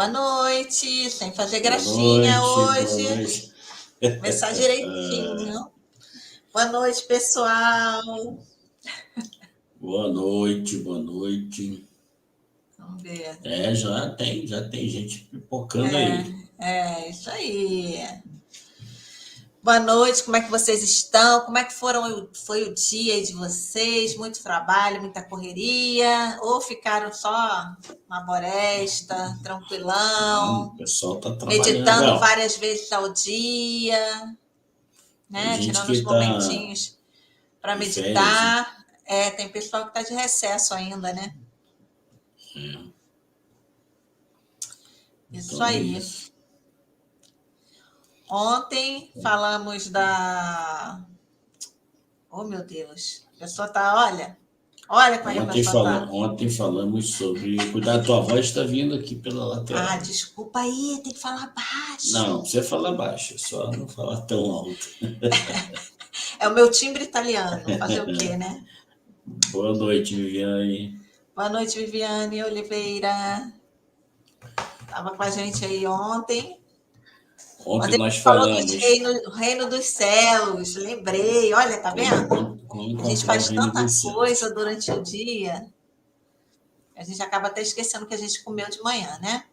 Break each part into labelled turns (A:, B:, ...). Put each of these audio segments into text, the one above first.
A: Boa noite, sem fazer
B: Boa
A: gracinha
B: noite, boa
A: hoje.
B: noite.
A: Começar direitinho. Boa noite, pessoal.
B: Boa noite, boa noite.
A: Vamos ver.
B: Já tem gente pipocando aí.
A: Isso aí. Boa noite, como é que vocês estão? Como é que foi o dia de vocês? Muito trabalho, muita correria? Ou ficaram só uma boresta,
B: O
A: tranquilão,
B: pessoal tá trabalhando.
A: meditando
B: Não,
A: várias vezes ao dia,
B: tem
A: né?
B: gente
A: Tirando os
B: que tá
A: momentinhos para
B: de férias, né?
A: meditar. Tem pessoal que está de recesso ainda, né? Isso
B: Então é
A: aí.
B: isso.
A: Ontem falamos da. Oh, meu Deus. A pessoa tá, olha como é que a pessoa tá.
B: Ontem falamos sobre. Cuidado, tua voz está vindo aqui pela lateral.
A: Desculpa aí, tem que falar baixo.
B: Não precisa falar baixo, só não falar tão alto.
A: É o meu timbre italiano. Fazer o quê, né?
B: Boa noite, Viviane.
A: Boa noite, Viviane Oliveira. Estava com a gente aí ontem.
B: Ontem
A: Ontem a
B: nós
A: gente falou do
B: falamos
A: reino dos céus. Lembrei. Olha, tá vendo?
B: como
A: A gente
B: encontrar o
A: faz
B: reino
A: tanta
B: dos céus.
A: coisa durante o dia. A gente acaba até esquecendo que a gente comeu de manhã, né?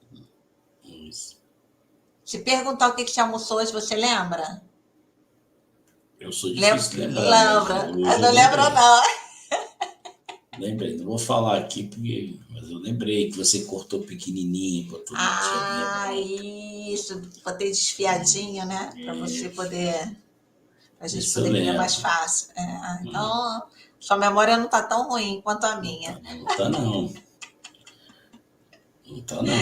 B: Isso.
A: Se perguntar o que você almoçou hoje, você lembra?
B: Eu sou difícil de lembrar, mas
A: Lembra?
B: hoje eu
A: Não lembro,
B: lembrei.
A: não.
B: Lembrei, não vou falar aqui, mas eu lembrei que você cortou pequenininho, botou na tigelinha branca.
A: Isso. Botei desfiadinho, né? Para você poder. A gente
B: Isso eu
A: poder comer mais
B: lembro.
A: fácil. Então, sua memória não está tão ruim quanto a minha.
B: Não tá não. Não tá não.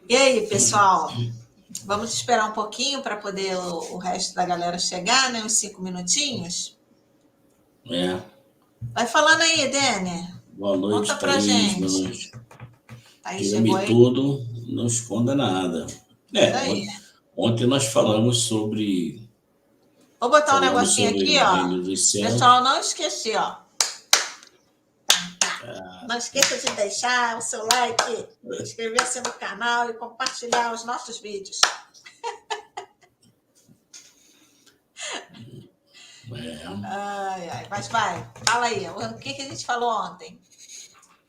A: E aí, pessoal? Vamos esperar um pouquinho para poder o resto da galera chegar, né? Uns 5 minutinhos. Vai falando aí, Dene.
B: Boa
A: Conta
B: noite,
A: pra
B: Thaís. Boa
A: gente.
B: noite.
A: Thaís chegou
B: Diga-me
A: aí?
B: tudo, não esconda nada.
A: Isso aí.
B: Ontem nós falamos sobre
A: Vou botar um negocinho aqui,
B: o
A: ó.
B: reino dos céus.
A: Pessoal, não esqueci, ó. Não esqueça de deixar o seu like, inscrever-se no canal e compartilhar os nossos vídeos. Mas vai, fala aí. O que a gente falou ontem?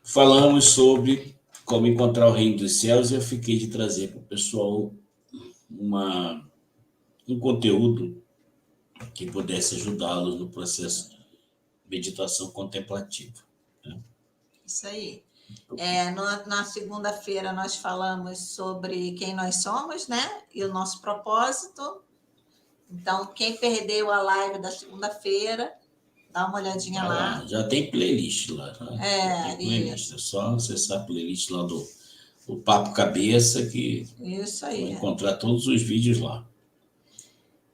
B: Falamos sobre como encontrar o reino dos céus e eu fiquei de trazer para o pessoal um conteúdo que pudesse ajudá-los no processo de meditação contemplativa. Né?
A: Isso aí. Na segunda-feira nós falamos sobre quem nós somos, né? E o nosso propósito. Então, quem perdeu a live da segunda-feira, dá uma olhadinha lá.
B: Já tem playlist lá.
A: Né?
B: Playlist. É só acessar a playlist lá do Papo Cabeça que
A: isso aí.
B: vai encontrar todos os vídeos lá.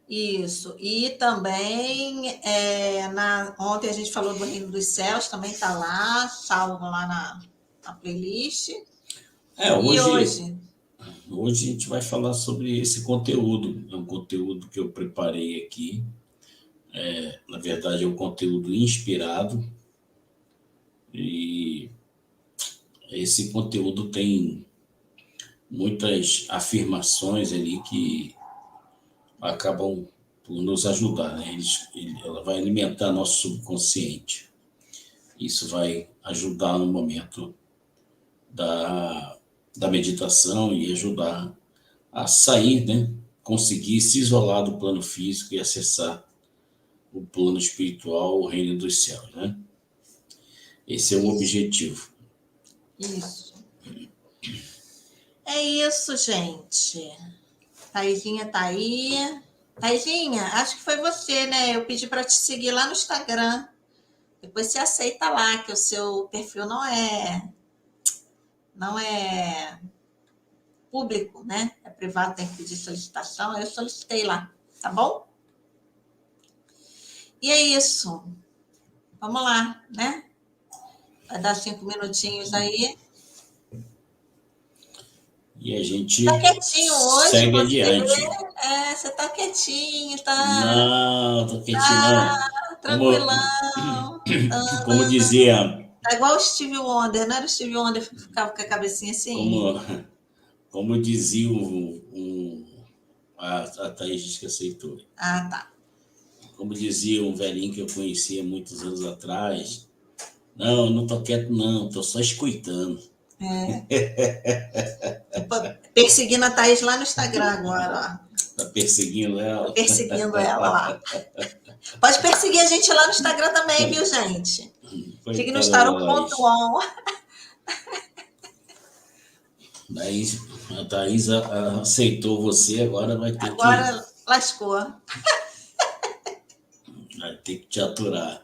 A: Isso. E também, ontem a gente falou do Reino dos Céus, também está lá, salvo lá na playlist.
B: Hoje a gente vai falar sobre esse conteúdo. É um conteúdo que eu preparei aqui. Na verdade, é um conteúdo inspirado. E esse conteúdo tem muitas afirmações ali que acabam por nos ajudar, né? Ela vai alimentar nosso subconsciente. Isso vai ajudar no momento da meditação e ajudar a sair, né? Conseguir se isolar do plano físico e acessar o plano espiritual, o reino dos céus, né? Esse é o objetivo.
A: Isso. É isso, gente. Thaisinha tá aí. Thaisinha, acho que foi você, né? Eu pedi para te seguir lá no Instagram. Depois você aceita lá, que o seu perfil não é público, né? É privado, tem que pedir solicitação. Eu solicitei lá, tá bom? E é isso. Vamos lá, né? Vai dar 5 minutinhos aí.
B: E a gente
A: tá quietinho hoje,
B: segue adiante.
A: Você tá quietinho, tá?
B: Não, tô quietinho não.
A: Tranquilão.
B: Como dizia...
A: Tá igual o Stevie Wonder, não era o Stevie Wonder que ficava com a cabecinha assim?
B: Como dizia a Thaís diz que aceitou.
A: Ah, tá.
B: Como dizia um velhinho que eu conhecia muitos anos atrás, não estou quieto não, estou só escutando.
A: Perseguindo a Thaís lá no Instagram agora, ó.
B: Está perseguindo ela?
A: Tô perseguindo ela lá. Pode perseguir a gente lá no Instagram também, viu, gente? Fique no Startup.on.
B: A Thaís aceitou você, agora vai ter
A: agora lascou.
B: Vai ter que te aturar.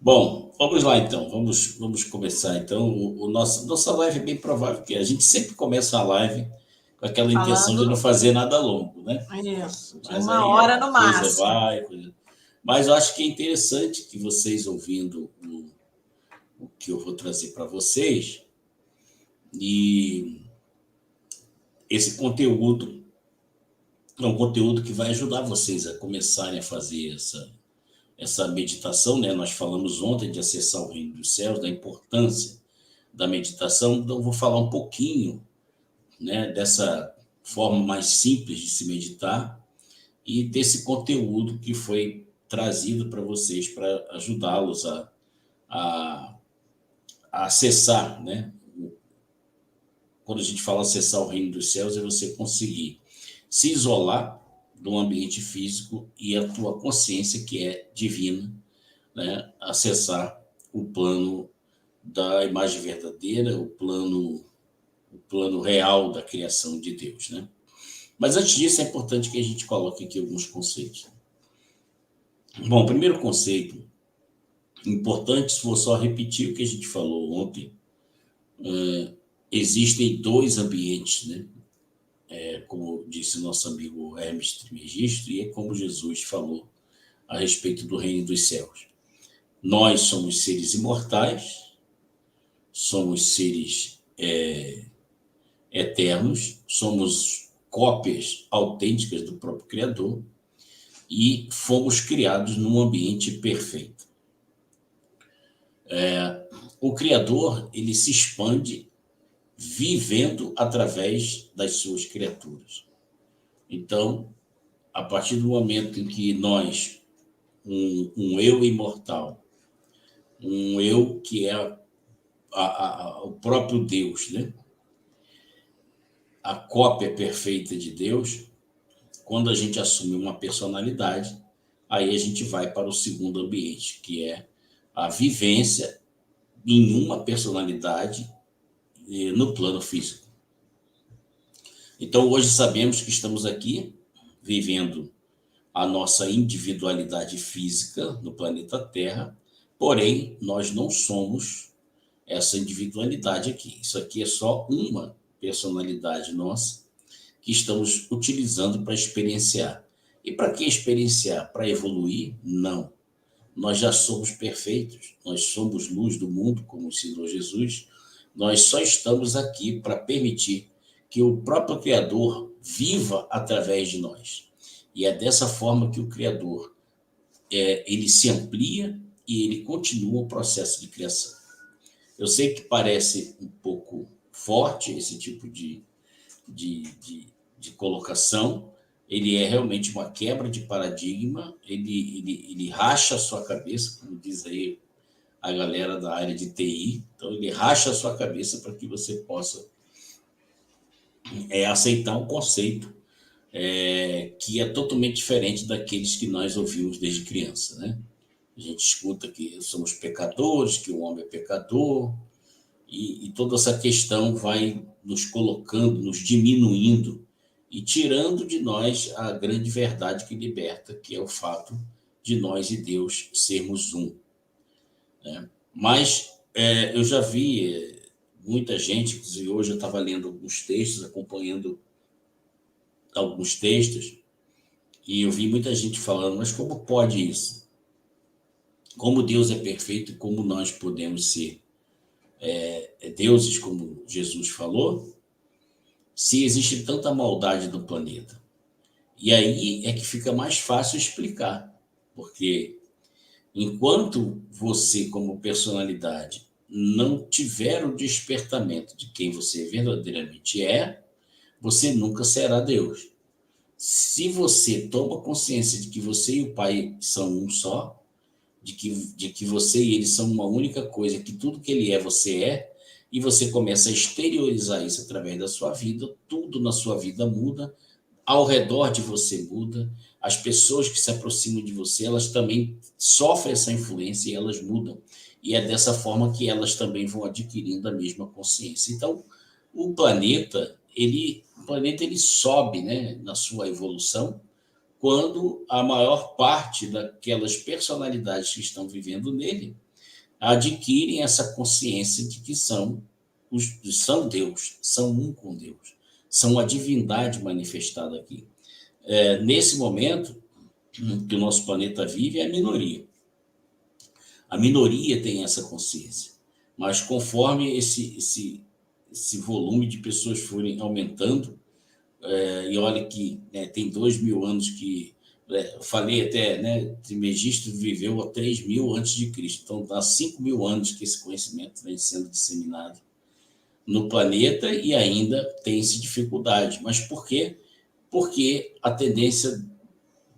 B: Bom, vamos lá então, vamos começar então. Nossa live é bem provável que a gente sempre começa a live com aquela intenção de não fazer nada longo, né?
A: Isso, de
B: mas
A: uma hora no máximo.
B: Mas eu acho que é interessante que vocês ouvindo o que eu vou trazer para vocês, e esse conteúdo é um conteúdo que vai ajudar vocês a começarem a fazer essa meditação, né? Nós falamos ontem de acessar o reino dos céus, da importância da meditação, então eu vou falar um pouquinho, né, dessa forma mais simples de se meditar e desse conteúdo que foi trazido para vocês para ajudá-los a acessar, né? Quando a gente fala acessar o reino dos céus, é você conseguir se isolar do ambiente físico e a tua consciência, que é divina, né? Acessar o plano da imagem verdadeira, o plano real da criação de Deus, né? Mas antes disso, é importante que a gente coloque aqui alguns conceitos. Bom, o primeiro conceito importante, vou só repetir o que a gente falou ontem. Existem dois ambientes, né? Como disse nosso amigo Hermes Trismegisto, e é como Jesus falou a respeito do reino dos céus. Nós somos seres imortais, somos seres eternos, somos cópias autênticas do próprio Criador e fomos criados num ambiente perfeito. O Criador, ele se expande vivendo através das suas criaturas. Então, a partir do momento em que nós, um eu imortal, um eu que é o próprio Deus, né? A cópia perfeita de Deus, quando a gente assume uma personalidade, aí a gente vai para o segundo ambiente, que é a vivência em uma personalidade no plano físico. Então, hoje sabemos que estamos aqui vivendo a nossa individualidade física no planeta Terra, porém, nós não somos essa individualidade aqui. Isso aqui é só uma personalidade nossa que estamos utilizando para experienciar. E para que experienciar? Para evoluir? Não. Nós já somos perfeitos, nós somos luz do mundo, como ensinou Jesus. Nós só estamos aqui para permitir que o próprio Criador viva através de nós. E é dessa forma que o Criador ele se amplia e ele continua o processo de criação. Eu sei que parece um pouco forte esse tipo de colocação. Ele é realmente uma quebra de paradigma, ele racha a sua cabeça, como diz aí a galera da área de TI. Então, ele racha a sua cabeça para que você possa aceitar um conceito que é totalmente diferente daqueles que nós ouvimos desde criança, né? A gente escuta que somos pecadores, que o homem é pecador, e toda essa questão vai nos colocando, nos diminuindo e tirando de nós a grande verdade que liberta, que é o fato de nós e Deus sermos um, né? Mas eu já vi muita gente, inclusive hoje eu estava lendo alguns textos, acompanhando alguns textos, e eu vi muita gente falando, mas como pode isso? Como Deus é perfeito e como nós podemos ser deuses, como Jesus falou, se existe tanta maldade no planeta? E aí é que fica mais fácil explicar, porque enquanto você, como personalidade, não tiver o despertamento de quem você verdadeiramente é, você nunca será Deus. Se você toma consciência de que você e o Pai são um só, de que você e ele são uma única coisa, que tudo que ele é, você é, e você começa a exteriorizar isso através da sua vida, tudo na sua vida muda, ao redor de você muda, as pessoas que se aproximam de você, elas também sofrem essa influência e elas mudam. E é dessa forma que elas também vão adquirindo a mesma consciência. Então, o planeta ele sobe, né, na sua evolução, quando a maior parte daquelas personalidades que estão vivendo nele adquirem essa consciência de que são Deus, são um com Deus, são a divindade manifestada aqui. Nesse momento que o nosso planeta vive, é a minoria. A minoria tem essa consciência, mas conforme esse volume de pessoas forem aumentando, e olha que, né, tem 2.000 anos que, eu falei até, né, Trismegisto viveu há 3.000 antes de Cristo, então há 5.000 anos que esse conhecimento vem sendo disseminado no planeta e ainda tem-se dificuldade. Mas por quê? Porque a tendência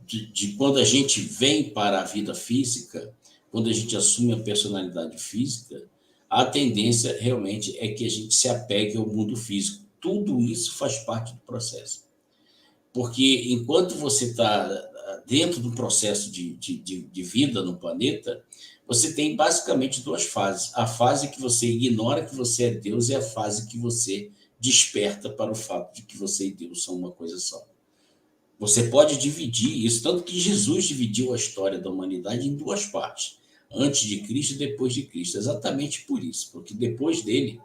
B: de quando a gente vem para a vida física, quando a gente assume a personalidade física, a tendência realmente é que a gente se apegue ao mundo físico. Tudo isso faz parte do processo. Porque enquanto você está dentro do processo de vida no planeta, você tem basicamente duas fases. A fase que você ignora que você é Deus e a fase que você desperta para o fato de que você e Deus são uma coisa só. Você pode dividir isso, tanto que Jesus dividiu a história da humanidade em duas partes, antes de Cristo e depois de Cristo, exatamente por isso, porque depois dele,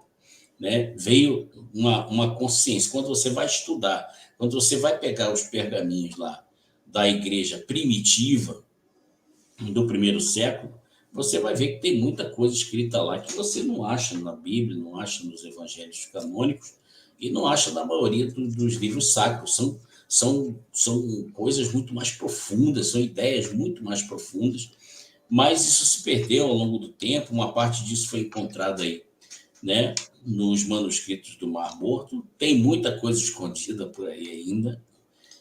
B: né, veio uma consciência. Quando você vai estudar, quando você vai pegar os pergaminhos lá da igreja primitiva do primeiro século, você vai ver que tem muita coisa escrita lá que você não acha na Bíblia, não acha nos evangelhos canônicos e não acha na maioria dos livros sacros. São coisas muito mais profundas, são ideias muito mais profundas, mas isso se perdeu ao longo do tempo. Uma parte disso foi encontrada aí, né, nos manuscritos do Mar Morto. Tem muita coisa escondida por aí ainda.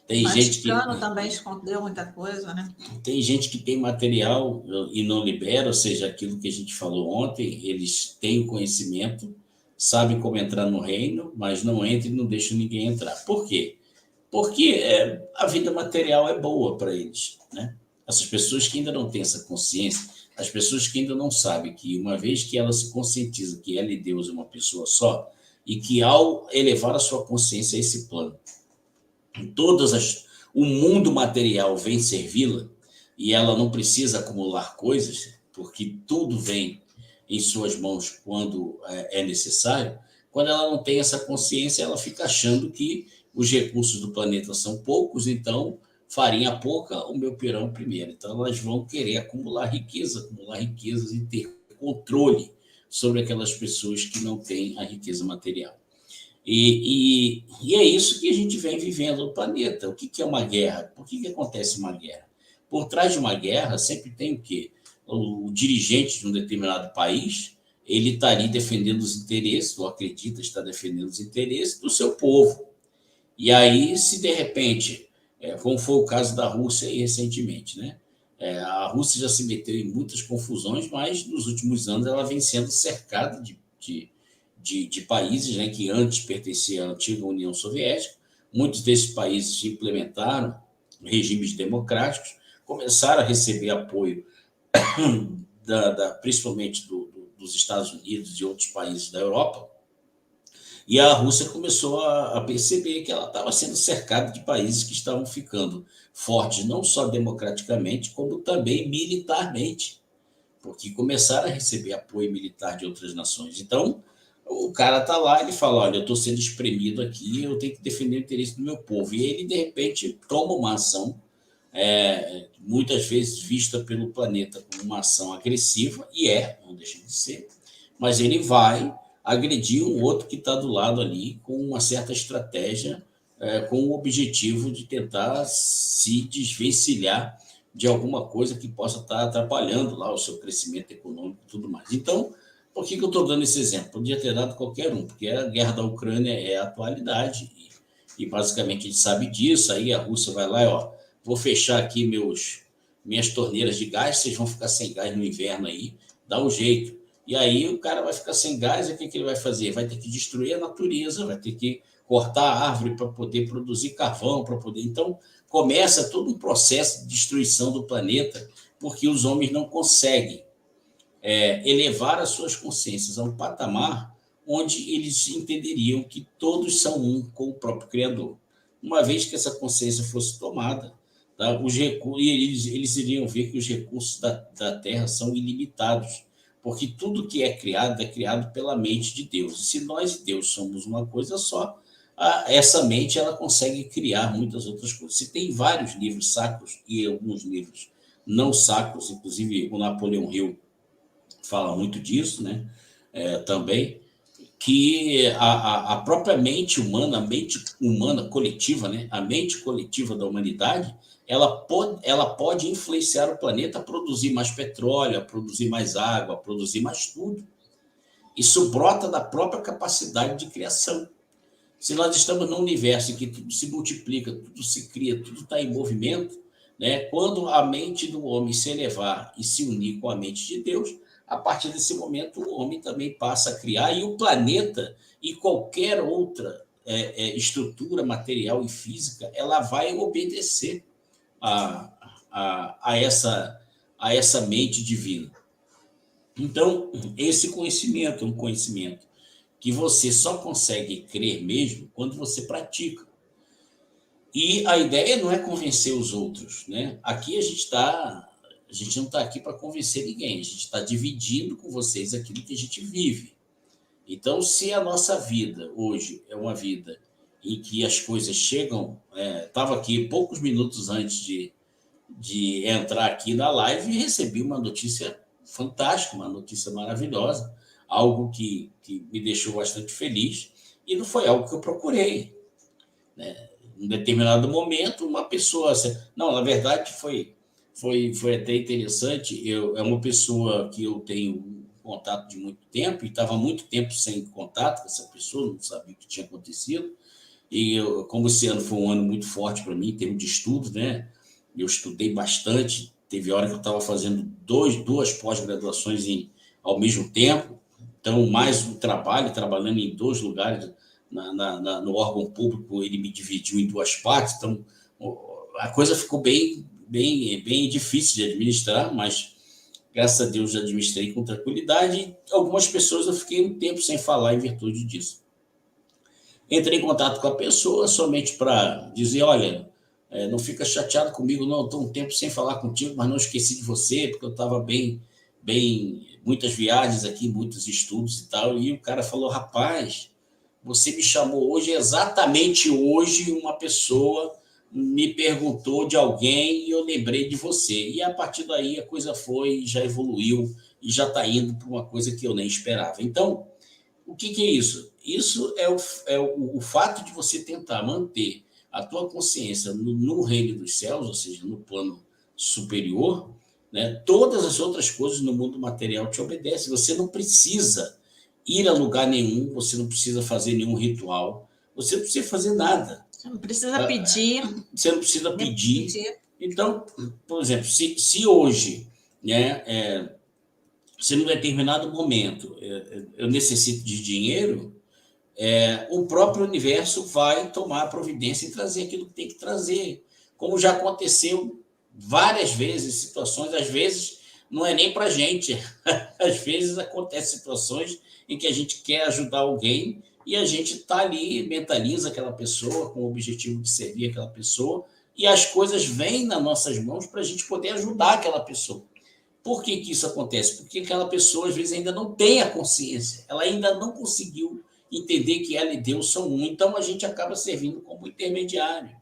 B: Tem gente que
A: Vaticano também escondeu muita coisa, né?
B: tem gente que tem material e não libera, ou seja, aquilo que a gente falou ontem, eles têm o conhecimento, sabem como entrar no reino, mas não entram e não deixam ninguém entrar. Por quê? Porque a vida material é boa para eles, né? Essas pessoas que ainda não têm essa consciência, as pessoas que ainda não sabem que, uma vez que ela se conscientiza que ela e Deus é uma pessoa só, e que ao elevar a sua consciência a esse plano, o mundo material vem servi-la, e ela não precisa acumular coisas, porque tudo vem em suas mãos quando é necessário. Quando ela não tem essa consciência, ela fica achando que os recursos do planeta são poucos, então farinha pouca, o meu pirão primeiro. Então elas vão querer acumular riquezas e ter controle sobre aquelas pessoas que não têm a riqueza material. E é isso que a gente vem vivendo no planeta. O que é uma guerra? Por que acontece uma guerra? Por trás de uma guerra sempre tem o quê? O dirigente de um determinado país, ele está ali defendendo os interesses, ou acredita estar defendendo os interesses do seu povo. E aí, se de repente, como foi o caso da Rússia aí recentemente, né? A Rússia já se meteu em muitas confusões, mas nos últimos anos ela vem sendo cercada de países, né, que antes pertenciam à antiga União Soviética. Muitos desses países implementaram regimes democráticos, começaram a receber apoio principalmente dos Estados Unidos e outros países da Europa, e a Rússia começou a perceber que ela estava sendo cercada de países que estavam ficando fortes, não só democraticamente, como também militarmente, porque começaram a receber apoio militar de outras nações. Então, o cara está lá, ele fala, olha, eu estou sendo espremido aqui, eu tenho que defender o interesse do meu povo. E ele, de repente, toma uma ação, muitas vezes vista pelo planeta como uma ação agressiva, e não deixa de ser, mas ele vai agredir um outro que está do lado ali com uma certa estratégia, com o objetivo de tentar se desvencilhar de alguma coisa que possa estar atrapalhando lá o seu crescimento econômico e tudo mais. Então, Por que eu estou dando esse exemplo? Podia ter dado qualquer um, porque a guerra da Ucrânia é a atualidade, e basicamente a gente sabe disso. Aí a Rússia vai lá e, ó, vou fechar aqui minhas torneiras de gás, vocês vão ficar sem gás no inverno aí, dá um jeito. E aí o cara vai ficar sem gás, e o que ele vai fazer? Vai ter que destruir a natureza, vai ter que cortar a árvore para poder produzir carvão, para poder... Então, começa todo um processo de destruição do planeta, porque os homens não conseguem elevar as suas consciências a um patamar onde eles entenderiam que todos são um com o próprio Criador. Uma vez que essa consciência fosse tomada, tá, eles iriam ver que os recursos da Terra são ilimitados, porque tudo que é criado pela mente de Deus. E se nós e Deus somos uma coisa só, essa mente ela consegue criar muitas outras coisas. Se tem vários livros sacros e alguns livros não sacros, inclusive o Napoleão Hill fala muito disso, né? Também, que a própria mente humana, a mente humana coletiva, né? A mente coletiva da humanidade, ela pode influenciar o planeta a produzir mais petróleo, a produzir mais água, a produzir mais tudo. Isso brota da própria capacidade de criação. Se nós estamos num universo em que tudo se multiplica, tudo se cria, tudo está em movimento, né? Quando a mente do homem se elevar e se unir com a mente de Deus, a partir desse momento o homem também passa a criar, e o planeta e qualquer outra estrutura material e física, ela vai obedecer a, a essa mente divina. Então, esse conhecimento é um conhecimento que você só consegue crer mesmo quando você pratica. E a ideia não é convencer os outros, né? Aqui a gente não está aqui para convencer ninguém, a gente está dividindo com vocês aquilo que a gente vive. Então, se a nossa vida hoje é uma vida em que as coisas chegam... Estava aqui poucos minutos antes de entrar aqui na live e recebi uma notícia fantástica, uma notícia maravilhosa, algo que me deixou bastante feliz, e não foi algo que eu procurei, né? Em determinado momento, uma pessoa... Não, na verdade, foi até interessante. É uma pessoa que eu tenho contato de muito tempo, e estava muito tempo sem contato com essa pessoa, não sabia o que tinha acontecido. E como esse ano foi um ano muito forte para mim, em termos de estudo, né? Eu estudei bastante. Teve hora que eu estava fazendo duas pós-graduações ao mesmo tempo, então mais um trabalhando em 2 lugares no órgão público. Ele me dividiu em 2 partes, então a coisa ficou bem difícil de administrar, mas graças a Deus já administrei com tranquilidade. E algumas pessoas eu fiquei um tempo sem falar em virtude disso. Entrei em contato com a pessoa somente para dizer: olha, não fica chateado comigo, não, estou um tempo sem falar contigo, mas não esqueci de você, porque eu estava muitas viagens aqui, muitos estudos e tal. E o cara falou: rapaz, você me chamou hoje, exatamente hoje, uma pessoa me perguntou de alguém e eu lembrei de você. E a partir daí a coisa já evoluiu e já está indo para uma coisa que eu nem esperava. Então, o que é isso? Isso é o fato de você tentar manter a tua consciência no reino dos céus, ou seja, no plano superior, né? Todas as outras coisas no mundo material te obedecem. Você não precisa ir a lugar nenhum, você não precisa fazer nenhum ritual, você não precisa fazer nada.
A: Você não precisa pedir.
B: Você não precisa pedir. Então, por exemplo, se hoje, né, se num determinado momento eu necessito de dinheiro, o próprio universo vai tomar a providência e trazer aquilo que tem que trazer. Como já aconteceu várias vezes, situações, às vezes não é nem para a gente, às vezes acontecem situações em que a gente quer ajudar alguém e a gente está ali, mentaliza aquela pessoa com o objetivo de servir aquela pessoa, e as coisas vêm nas nossas mãos para a gente poder ajudar aquela pessoa. Por que isso acontece? Porque aquela pessoa, às vezes, ainda não tem a consciência, ela ainda não conseguiu entender que ela e Deus são um, então a gente acaba servindo como intermediário.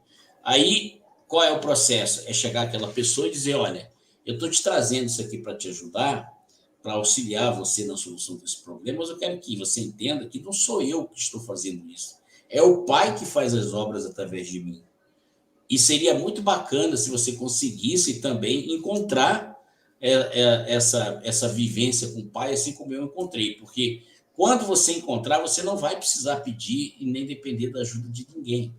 B: Aí, qual é o processo? É chegar àquela pessoa e dizer: olha, eu estou te trazendo isso aqui para te ajudar, para auxiliar você na solução desse problema, mas eu quero que você entenda que não sou eu que estou fazendo isso, é o Pai que faz as obras através de mim. E seria muito bacana se você conseguisse também encontrar essa vivência com o pai, assim como eu encontrei, porque quando você encontrar, você não vai precisar pedir e nem depender da ajuda de ninguém.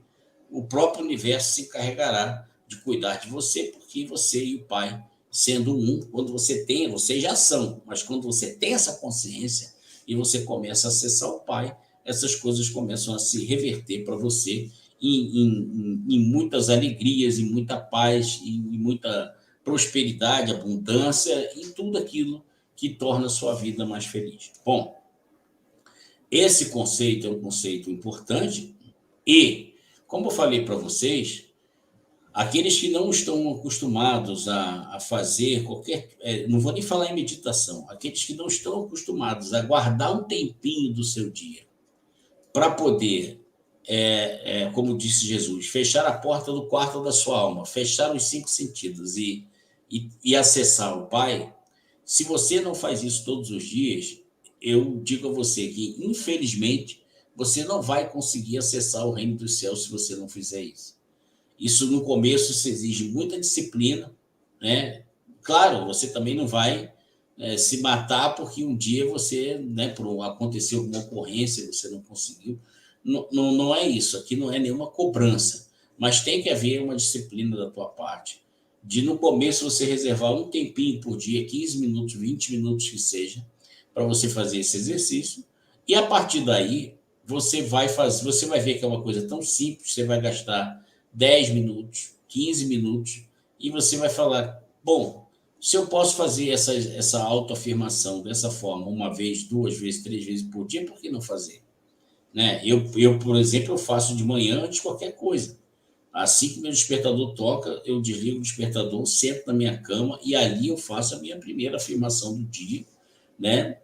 B: O próprio universo se encarregará de cuidar de você, porque você e o pai, sendo um, quando você tem, vocês já são, mas quando você tem essa consciência e você começa a acessar o pai, essas coisas começam a se reverter para você em muitas alegrias, em muita paz, em muita prosperidade, abundância, em tudo aquilo que torna a sua vida mais feliz. Bom, esse conceito é um conceito importante e, como eu falei para vocês, aqueles que não estão acostumados a fazer qualquer... não vou nem falar em meditação. Aqueles que não estão acostumados a guardar um tempinho do seu dia para poder, como disse Jesus, fechar a porta do quarto da sua alma, fechar os 5 sentidos e acessar o Pai, se você não faz isso todos os dias, eu digo a você que, infelizmente, você não vai conseguir acessar o reino dos céus se você não fizer isso. Isso, no começo, isso exige muita disciplina, né? Claro, você também não vai se matar porque um dia você, né, por acontecer alguma ocorrência, você não conseguiu. Não, não é isso, aqui não é nenhuma cobrança, mas tem que haver uma disciplina da tua parte, de no começo você reservar um tempinho por dia, 15 minutos, 20 minutos que seja, para você fazer esse exercício, e a partir daí você vai ver que é uma coisa tão simples, você vai gastar 10 minutos, 15 minutos, e você vai falar, bom, se eu posso fazer essa autoafirmação dessa forma, uma vez, 2 vezes, 3 vezes por dia, por que não fazer? Né? Eu, por exemplo, eu faço de manhã antes de qualquer coisa. Assim que meu despertador toca, eu desligo o despertador, sento na minha cama e ali eu faço a minha primeira afirmação do dia, né?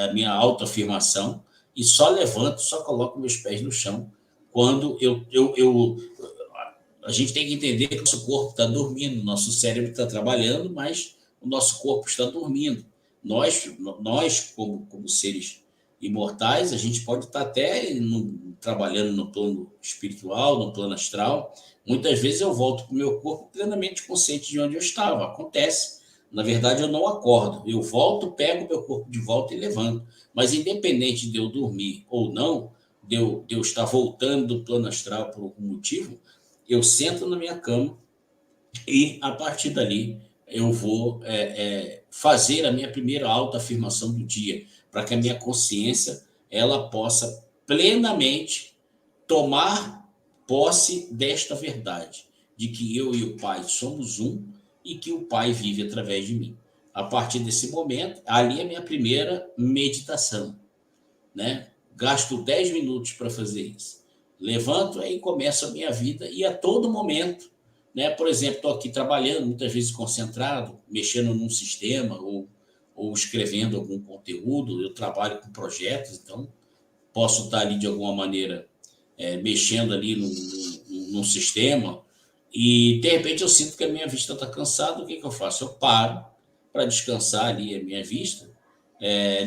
B: A minha autoafirmação, e só levanto, só coloco meus pés no chão quando a gente tem que entender que o nosso corpo está dormindo, nosso cérebro está trabalhando, mas o nosso corpo está dormindo. Nós como seres imortais, a gente pode estar até trabalhando no plano espiritual, no plano astral. Muitas vezes eu volto para o meu corpo plenamente consciente de onde eu estava. Acontece. Na verdade, eu não acordo. Eu volto, pego o meu corpo de volta e levanto. Mas independente de eu dormir ou não, de eu estar voltando do plano astral por algum motivo, eu sento na minha cama e, a partir dali, eu vou fazer a minha primeira autoafirmação do dia, para que a minha consciência ela possa plenamente tomar posse desta verdade, de que eu e o Pai somos um e que o Pai vive através de mim. A partir desse momento, ali é a minha primeira meditação, né? Gasto 10 minutos para fazer isso. Levanto e começo a minha vida e a todo momento, né? Por exemplo, estou aqui trabalhando, muitas vezes concentrado, mexendo num sistema ou escrevendo algum conteúdo, eu trabalho com projetos, então posso estar ali de alguma maneira mexendo ali num sistema e de repente eu sinto que a minha vista está cansada, o que eu faço? Eu paro para descansar ali a minha vista,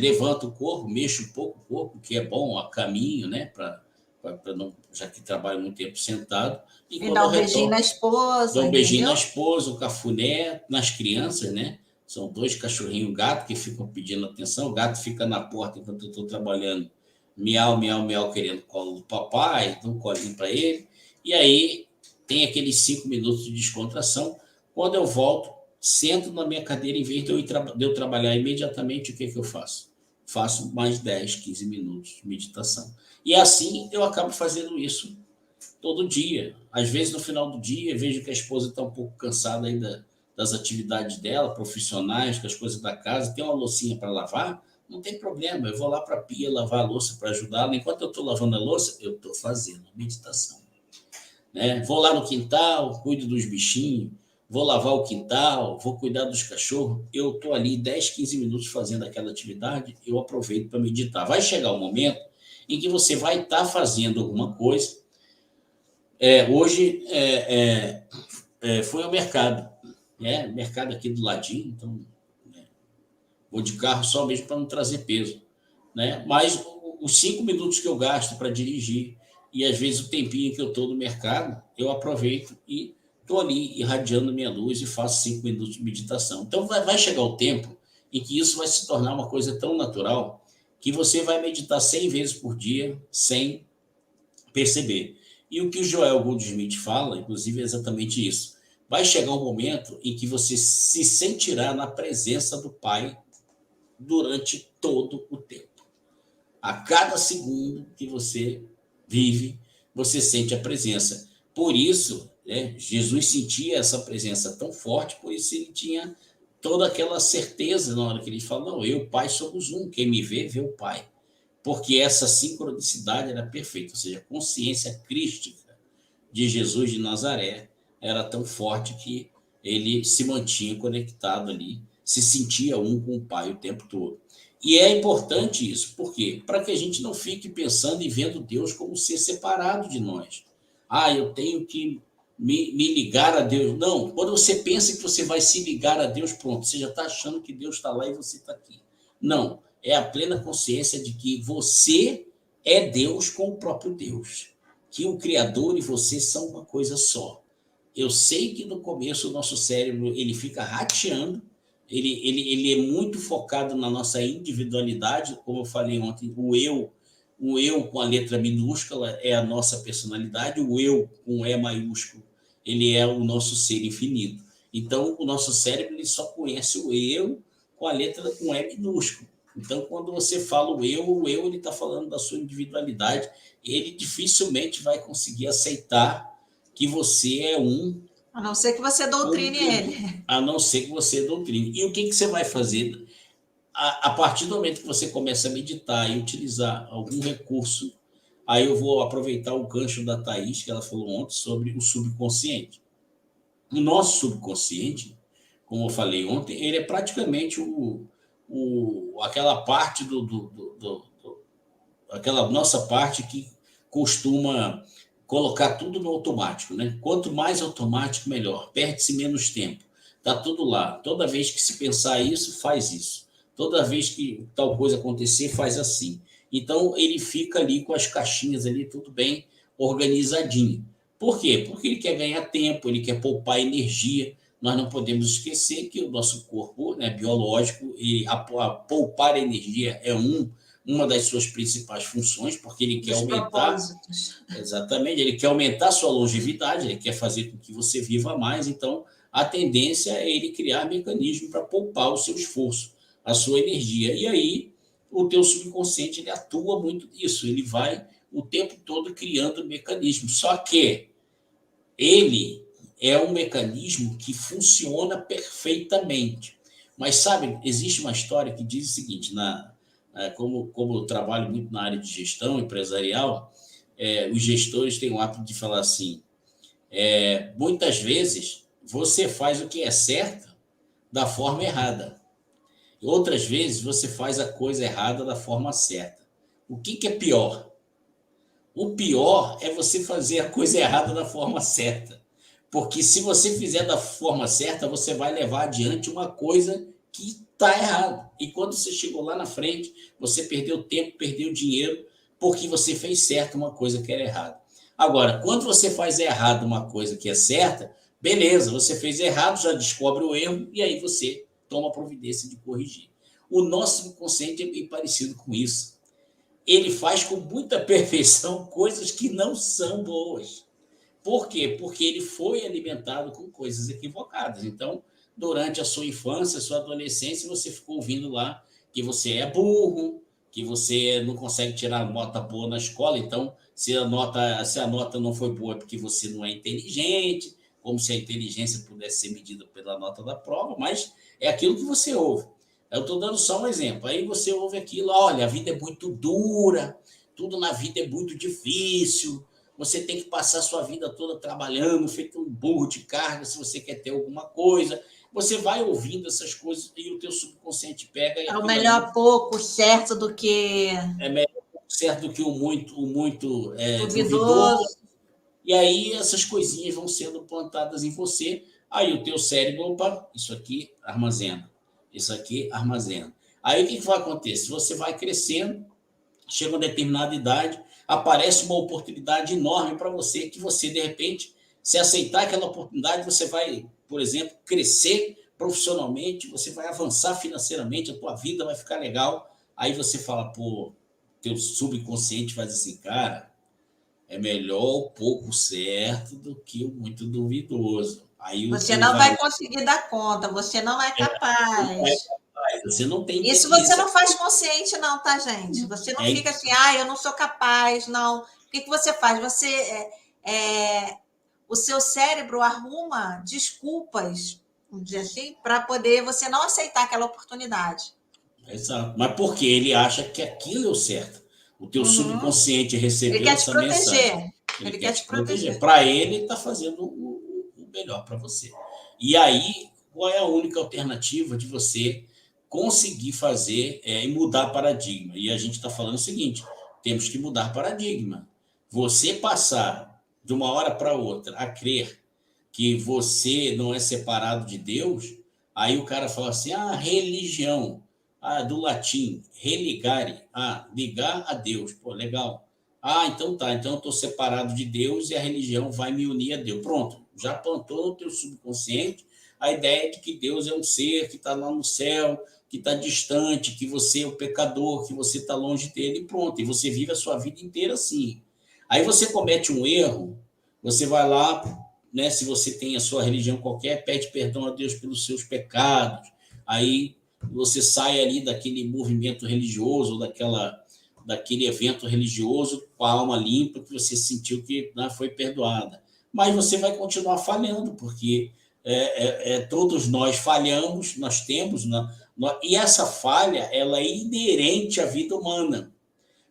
B: levanto o corpo, mexo um pouco o corpo, que é bom, a caminho, né? Não, já que trabalho muito tempo sentado.
A: E dá um beijinho na esposa,
B: dou um beijinho
A: entendeu?
B: na esposa, o cafuné, nas crianças, né? São 2 cachorrinhos gato que ficam pedindo atenção. O gato fica na porta enquanto eu estou trabalhando, miau, miau, miau, querendo colo do papai, dou um colinho para ele. E aí tem aqueles 5 minutos de descontração. Quando eu volto, sento na minha cadeira, em vez de eu trabalhar imediatamente, o que eu faço? Faço mais 10, 15 minutos de meditação. E assim eu acabo fazendo isso todo dia. Às vezes, no final do dia, vejo que a esposa está um pouco cansada ainda das atividades dela, profissionais, com as coisas da casa, tem uma loucinha para lavar, não tem problema, eu vou lá para a pia lavar a louça para ajudá-la. Enquanto eu estou lavando a louça, eu estou fazendo meditação. Né? Vou lá no quintal, cuido dos bichinhos, vou lavar o quintal, vou cuidar dos cachorros, eu estou ali 10, 15 minutos fazendo aquela atividade, eu aproveito para meditar. Vai chegar o momento em que você vai estar fazendo alguma coisa. Hoje fui ao mercado, né? Mercado aqui do ladinho, então vou de carro só mesmo para não trazer peso, né? Mas os 5 minutos que eu gasto para dirigir e às vezes o tempinho que eu estou no mercado, eu aproveito e estou ali irradiando minha luz e faço 5 minutos de meditação. Então, vai chegar o tempo em que isso vai se tornar uma coisa tão natural que você vai meditar 100 vezes por dia sem perceber. E o que o Joel Goldsmith fala, inclusive, é exatamente isso. Vai chegar um momento em que você se sentirá na presença do Pai durante todo o tempo. A cada segundo que você vive, você sente a presença. Por isso, né, Jesus sentia essa presença tão forte, por isso ele tinha toda aquela certeza na hora que ele fala, não, eu e o Pai somos um, quem me vê, vê o Pai. Porque essa sincronicidade era perfeita, ou seja, a consciência crística de Jesus de Nazaré era tão forte que ele se mantinha conectado ali, se sentia um com o Pai o tempo todo. E é importante isso, por quê? Para que a gente não fique pensando e vendo Deus como ser separado de nós. Eu tenho que me ligar a Deus. Não, quando você pensa que você vai se ligar a Deus, pronto, você já está achando que Deus está lá e você está aqui. Não, é a plena consciência de que você é Deus com o próprio Deus, que o Criador e você são uma coisa só. Eu sei que no começo o nosso cérebro ele fica rateando, ele é muito focado na nossa individualidade, como eu falei ontem, o eu com a letra minúscula é a nossa personalidade, o eu com E maiúsculo, ele é o nosso ser infinito. Então, o nosso cérebro ele só conhece o eu com a letra com E minúsculo. Então, quando você fala o eu ele está falando da sua individualidade, ele dificilmente vai conseguir aceitar que você é um.
A: A não ser que você doutrine ele.
B: A não ser que você doutrine. E o que você vai fazer? A partir do momento que você começa a meditar e utilizar algum recurso, aí eu vou aproveitar o gancho da Thaís, que ela falou ontem, sobre o subconsciente. O nosso subconsciente, como eu falei ontem, ele é praticamente aquela parte aquela nossa parte que costuma colocar tudo no automático, né? Quanto mais automático, melhor. Perde-se menos tempo. Está tudo lá. Toda vez que se pensar isso, faz isso. Toda vez que tal coisa acontecer, faz assim. Então, ele fica ali com as caixinhas ali, tudo bem organizadinho. Por quê? Porque ele quer ganhar tempo, ele quer poupar energia. Nós não podemos esquecer que o nosso corpo, né, biológico, a poupar energia é uma das suas principais funções, porque ele quer aumentar. Exatamente, ele quer aumentar a sua longevidade, ele quer fazer com que você viva mais. Então, a tendência é ele criar mecanismos para poupar o seu esforço, a sua energia. E aí, o teu subconsciente ele atua muito nisso, ele vai o tempo todo criando mecanismos. Só que ele é um mecanismo que funciona perfeitamente. Mas, sabe, existe uma história que diz o seguinte, como eu trabalho muito na área de gestão empresarial, os gestores têm o hábito de falar assim, muitas vezes você faz o que é certo da forma errada. Outras vezes você faz a coisa errada da forma certa. O que é pior? O pior é você fazer a coisa errada da forma certa. Porque se você fizer da forma certa, você vai levar adiante uma coisa que está errada. E quando você chegou lá na frente, você perdeu tempo, perdeu dinheiro, porque você fez certo uma coisa que era errada. Agora, quando você faz errado uma coisa que é certa, beleza, você fez errado, já descobre o erro, e aí você toma a providência de corrigir. O nosso inconsciente é bem parecido com isso. Ele faz com muita perfeição coisas que não são boas. Por quê? Porque ele foi alimentado com coisas equivocadas. Então, durante a sua infância, a sua adolescência, você ficou ouvindo lá que você é burro, que você não consegue tirar nota boa na escola. Então, se a nota não foi boa é porque você não é inteligente, como se a inteligência pudesse ser medida pela nota da prova, mas é aquilo que você ouve. Eu estou dando só um exemplo. Aí você ouve aquilo, olha, a vida é muito dura, tudo na vida é muito difícil, você tem que passar a sua vida toda trabalhando, feito um burro de carga, se você quer ter alguma coisa. Você vai ouvindo essas coisas e o teu subconsciente pega...
A: É o melhor pouco certo do que...
B: É melhor pouco certo do que o muito duvidoso. E aí essas coisinhas vão sendo plantadas em você. Aí o teu cérebro, opa, isso aqui armazena. Isso aqui armazena. Aí o que vai acontecer? Você vai crescendo, chega a uma determinada idade, aparece uma oportunidade enorme para você, que você, de repente, Se aceitar aquela oportunidade, você vai, por exemplo, crescer profissionalmente, você vai avançar financeiramente, a tua vida vai ficar legal. Aí você fala, pô, teu subconsciente faz assim, cara, é melhor o pouco certo do que o muito duvidoso. Aí o
A: Você
B: teu
A: não
B: vai
A: vai conseguir dar conta, você não é capaz.
B: você não tem
A: Isso você
B: inteligência.
A: não faz consciente, não, tá, gente? Você não
B: É,
A: fica assim, eu não sou capaz, não. O que, que você faz? O seu cérebro arruma desculpas, vamos dizer assim, para poder você não aceitar aquela oportunidade.
B: exato. Mas porque ele acha que aquilo é o certo. O teu
A: Uhum.
B: subconsciente
A: Ele
B: recebeu
A: quer te
B: essa mensagem.
A: proteger.
B: Ele
A: Ele
B: quer
A: quer
B: te
A: te
B: proteger.
A: proteger.
B: Para ele, está fazendo o melhor para você. E aí, qual é a única alternativa de você conseguir fazer e mudar paradigma? E a gente está falando o seguinte: temos que mudar paradigma. Você passar de uma hora para outra a crer que você não é separado de Deus, aí o cara fala assim: religião, do latim, religare, ligar a Deus, pô, legal. Então tá, então eu estou separado de Deus e a religião vai me unir a Deus. Pronto, já plantou no teu subconsciente a ideia de que Deus é um ser que está lá no céu, que está distante, que você é o pecador, que você está longe dele, e pronto, e você vive a sua vida inteira assim. Aí você comete um erro, você vai lá, né, se você tem a sua religião qualquer, pede perdão a Deus pelos seus pecados, aí você sai ali daquele movimento religioso, daquele evento religioso com a alma limpa, que você sentiu que, né, foi perdoada. Mas você vai continuar falhando, porque todos nós falhamos, nós temos, né, e essa falha ela é inerente à vida humana.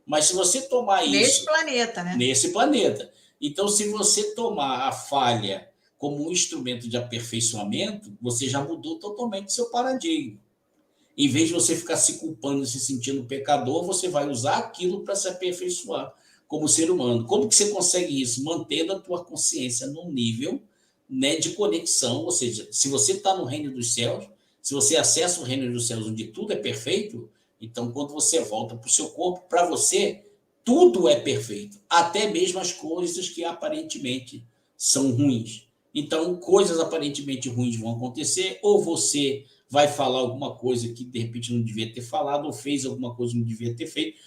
B: Mas se você tomar
A: Nesse
B: isso
A: planeta, né?
B: nesse planeta. Então, se você tomar a falha como um instrumento de aperfeiçoamento, você já mudou totalmente seu paradigma. Em vez de você ficar se culpando e se sentindo pecador, você vai usar aquilo para se aperfeiçoar como ser humano. Como que você consegue isso? Mantendo a tua consciência num nível, né, de conexão, ou seja, se você está no reino dos céus, se você acessa o reino dos céus onde tudo é perfeito, então quando você volta para o seu corpo, para você, tudo é perfeito, até mesmo as coisas que aparentemente são ruins. Então, coisas aparentemente ruins vão acontecer, ou você vai falar alguma coisa que de repente não devia ter falado, ou fez alguma coisa que não devia ter feito,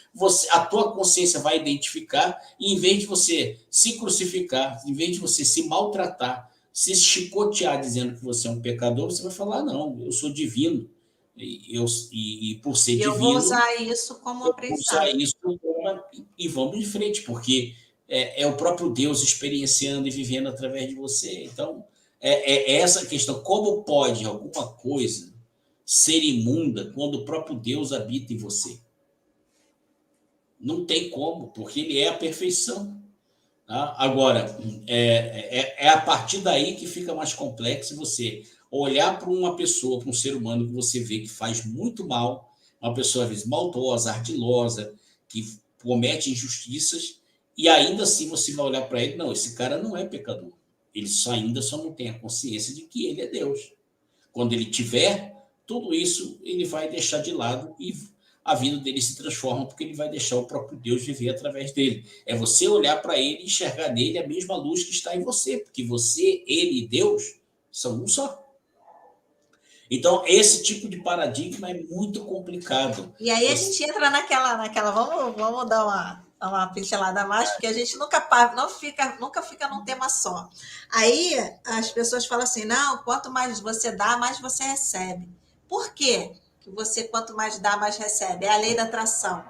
B: a tua consciência vai identificar, e em vez de você se crucificar, em vez de você se maltratar, se chicotear dizendo que você é um pecador, você vai falar, não, eu sou divino, e por ser
A: E eu vou
B: divino,
A: usar isso como
B: eu vou usar
A: aprendizado.
B: isso e vamos em frente, porque é o próprio Deus experienciando e vivendo através de você. Então, é essa questão, como pode alguma coisa ser imunda quando o próprio Deus habita em você? Não tem como, porque ele é a perfeição. Tá? Agora, é a partir daí que fica mais complexo você olhar para uma pessoa, para um ser humano que você vê que faz muito mal, uma pessoa às vezes maldosa, ardilosa, que comete injustiças, e ainda assim você vai olhar para ele, não, esse cara não é pecador. Ele ainda só não tem a consciência de que ele é Deus. Quando ele tiver, tudo isso ele vai deixar de lado e a vida dele se transforma porque ele vai deixar o próprio Deus viver através dele. É você olhar para ele e enxergar nele a mesma luz que está em você, porque você, ele e Deus são um só. Então, esse tipo de paradigma é muito complicado.
A: E aí a gente entra naquela vamos dar uma pincelada a mais, porque a gente nunca fica num tema só. Aí as pessoas falam assim, não, quanto mais você dá, mais você recebe. Por quê? Que você, quanto mais dá, mais recebe. É a lei da atração.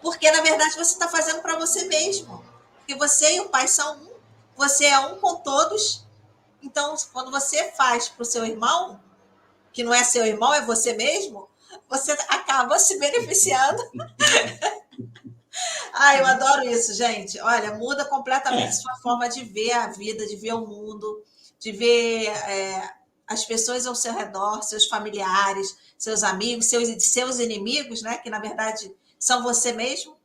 A: Porque, na verdade, você está fazendo para você mesmo. Porque você e o Pai são um. Você é um com todos. Então, quando você faz para o seu irmão, que não é seu irmão, é você mesmo, você acaba se beneficiando. Eu adoro isso, gente. Olha, muda completamente sua forma de ver a vida, de ver o mundo, de ver as pessoas ao seu redor, seus familiares, seus amigos, seus inimigos, né? Que na verdade são você mesmo,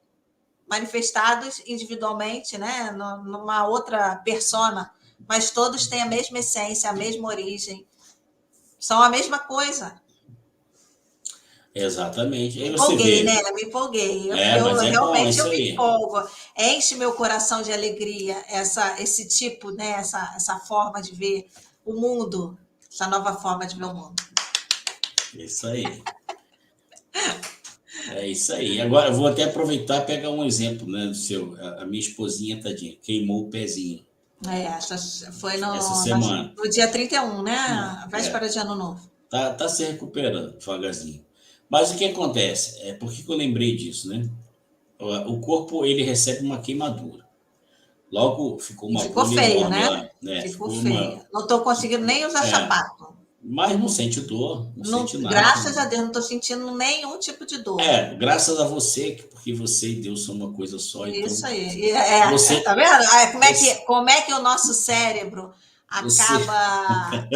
A: manifestados individualmente, né? Numa outra persona, mas todos têm a mesma essência, a mesma origem, são a mesma coisa.
B: Exatamente.
A: Me
B: Aí você
A: empolguei,
B: vê.
A: né? Me empolguei.
B: Mas é bom
A: Realmente
B: isso
A: eu me
B: aí.
A: empolgo. Enche meu coração de alegria esse tipo, né? Essa forma de ver o mundo, essa nova forma de ver o mundo.
B: Isso aí. É isso aí. Agora, eu vou até aproveitar e pegar um exemplo, né, do seu. A minha esposinha, tadinha, queimou o pezinho
A: Foi
B: essa semana.
A: no dia 31, né? A
B: É,
A: véspera de Ano Novo.
B: tá se recuperando devagarzinho. Mas o que acontece? Por que eu lembrei disso, né? O corpo, ele recebe uma queimadura. Logo, ficou
A: E
B: uma
A: ficou
B: bolha
A: feio,
B: enorme
A: né?
B: lá, né?
A: Ficou
B: Ficou uma.
A: feio. Não estou conseguindo nem usar
B: É,
A: sapato.
B: mas não sente dor, não
A: Não,
B: sente nada.
A: graças a Deus, não estou sentindo nenhum tipo de dor.
B: Graças a você, porque você e Deus são uma coisa só,
A: Isso
B: então
A: aí.
B: você,
A: Tá vendo?
B: você,
A: Como é que o nosso cérebro
B: você,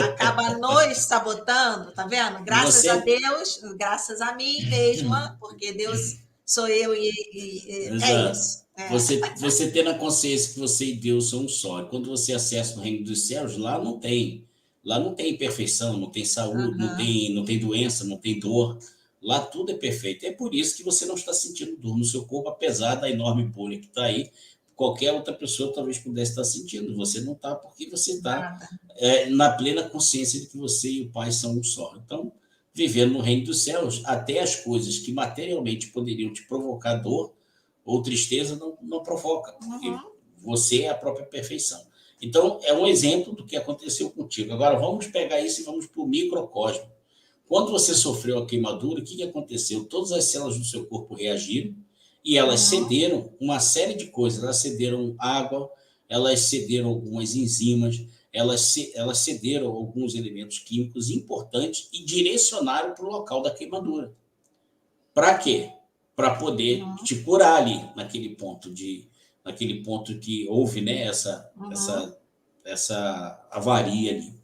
A: acaba nos sabotando, tá vendo? Graças a
B: você,
A: Deus, graças a mim mesma, porque Deus sou eu e é
B: exato.
A: isso. É.
B: Você ter na consciência que você e Deus são um só. E quando você acessa o reino dos céus, lá não tem imperfeição, não tem saúde,
A: Uhum.
B: não tem doença, não tem dor. Lá tudo é perfeito. É por isso que você não está sentindo dor no seu corpo, apesar da enorme bolha que está aí. Qualquer outra pessoa talvez pudesse estar sentindo. Você não está, porque você está
A: Nada.
B: na plena consciência de que você e o Pai são um só. Então, vivendo no reino dos céus, até as coisas que materialmente poderiam te provocar dor ou tristeza não provoca, porque
A: Uhum.
B: você é a própria perfeição. Então, é um exemplo do que aconteceu contigo. Agora, vamos pegar isso e vamos para o microcosmo. Quando você sofreu a queimadura, o que aconteceu? Todas as células do seu corpo reagiram e elas
A: Uhum.
B: cederam uma série de coisas. Elas cederam água, elas cederam algumas enzimas, elas cederam alguns elementos químicos importantes e direcionaram para o local da queimadura. Para quê? Para poder
A: Uhum.
B: te curar ali, naquele ponto que houve, né,
A: Uhum.
B: essa avaria ali.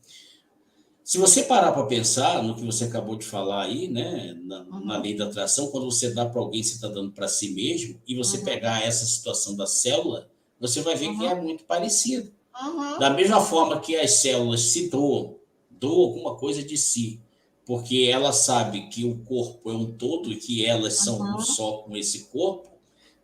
B: Se você parar para pensar no que você acabou de falar aí, né, na
A: Uhum.
B: lei da atração, quando você dá para alguém, você está dando para si mesmo, e você
A: Uhum.
B: pegar essa situação da célula, você vai ver que
A: Uhum.
B: é muito parecido.
A: Uhum.
B: Da mesma forma que as células se doam alguma coisa de si, porque ela sabe que o corpo é um todo e que elas são um
A: Uhum.
B: só com esse corpo,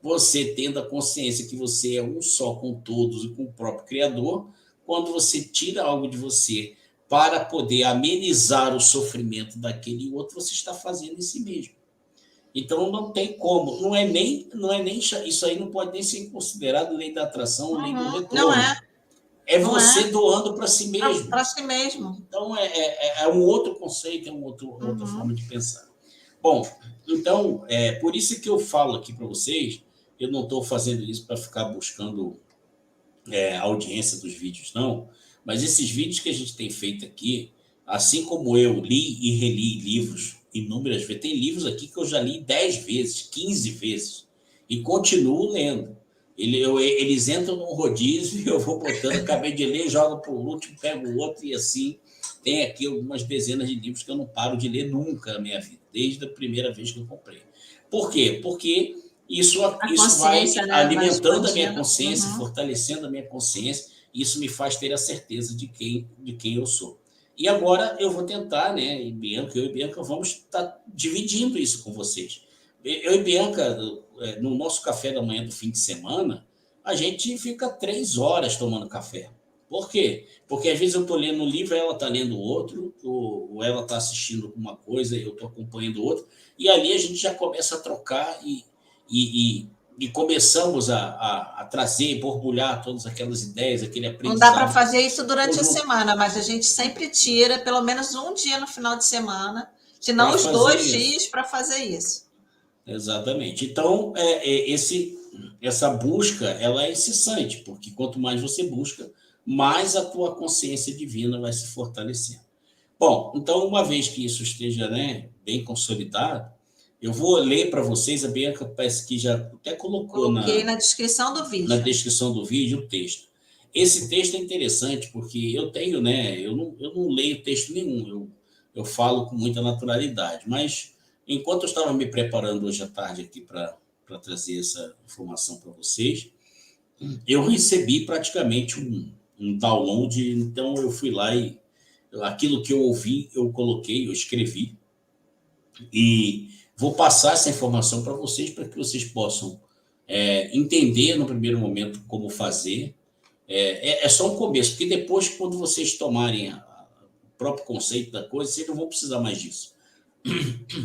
B: você tendo a consciência que você é um só com todos e com o próprio Criador, quando você tira algo de você para poder amenizar o sofrimento daquele outro, você está fazendo em si mesmo. Então não tem como, não é nem isso aí não pode nem ser considerado lei da atração, lei do
A: Uhum. Não é,
B: retorno. É
A: não é.
B: você doando para si mesmo.
A: Para si mesmo.
B: Então é um outro conceito, outra
A: Uhum.
B: forma de pensar. Bom, então por isso que eu falo aqui para vocês. Eu não estou fazendo isso para ficar buscando a audiência dos vídeos, não. Mas esses vídeos que a gente tem feito aqui, assim como eu li e reli livros inúmeras vezes, tem livros aqui que eu já li 10 vezes, 15 vezes, e continuo lendo. Eles entram num rodízio, eu vou botando, acabei de ler, jogo para o último, pego o outro, e assim, tem aqui algumas dezenas de livros que eu não paro de ler nunca na minha vida, desde a primeira vez que eu comprei. Por quê? Porque
A: A
B: isso vai
A: consciência, né? Vai
B: alimentando a minha
A: expandindo.
B: consciência,
A: Uhum.
B: fortalecendo a minha consciência, e isso me faz ter a certeza de quem eu sou. E agora eu vou tentar, né, eu e Bianca vamos estar dividindo isso com vocês. Eu e Bianca, no nosso café da manhã do fim de semana, a gente fica 3 horas tomando café. Por quê? Porque às vezes eu estou lendo um livro, ela está lendo outro, ou ela está assistindo uma coisa, eu estou acompanhando outro, e ali a gente já começa a trocar e, e começamos a trazer, borbulhar todas aquelas ideias, aquele
A: Não dá para
B: aprendizado
A: fazer isso durante a
B: conjunto
A: semana, mas a gente sempre tira pelo menos um dia no final de semana, se não
B: para
A: os
B: fazer
A: 2 dias,
B: isso.
A: para fazer isso.
B: Exatamente. Então, essa busca ela é incessante, porque quanto mais você busca, mais a tua consciência divina vai se fortalecendo. Bom, então, uma vez que isso esteja, né, bem consolidado, eu vou ler para vocês, a Bianca parece que já até colocou
A: Coloquei na descrição do
B: na
A: vídeo.
B: descrição do vídeo o texto. Esse texto é interessante porque eu tenho, né? Eu não leio texto nenhum, eu falo com muita naturalidade, mas enquanto eu estava me preparando hoje à tarde aqui para trazer essa informação para vocês, eu recebi praticamente um download, então eu fui lá e aquilo que eu ouvi, eu coloquei, eu escrevi, e vou passar essa informação para que vocês possam entender no primeiro momento como fazer. É só um começo, porque depois, quando vocês tomarem o próprio conceito da coisa, vocês não vão precisar mais disso.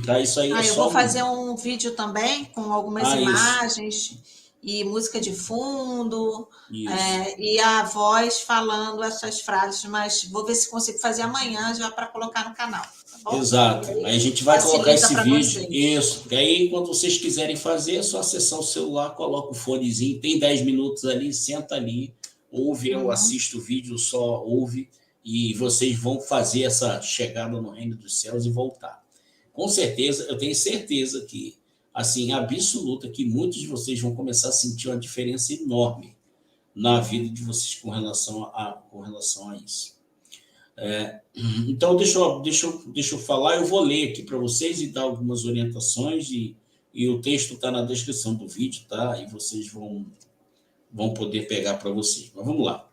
B: Tá? Isso aí é
A: eu
B: só
A: vou fazer um vídeo também com algumas
B: isso.
A: imagens e música de fundo,
B: Isso.
A: e a voz falando essas frases, mas vou ver se consigo fazer amanhã já para colocar no canal. Tá bom?
B: Exato. Aí a gente vai colocar esse vídeo. Isso. Que aí, quando vocês quiserem fazer, é só acessar o celular, coloca o fonezinho, tem 10 minutos ali, senta ali, ouve, eu assisto o vídeo, só ouve, e vocês vão fazer essa chegada no reino dos céus e voltar. Com certeza, eu tenho certeza que, assim, absoluta, que muitos de vocês vão começar a sentir uma diferença enorme na vida de vocês com relação a isso. Então, deixa eu falar, eu vou ler aqui para vocês e dar algumas orientações, e o texto está na descrição do vídeo, tá? E vocês vão poder pegar para vocês. Mas vamos lá.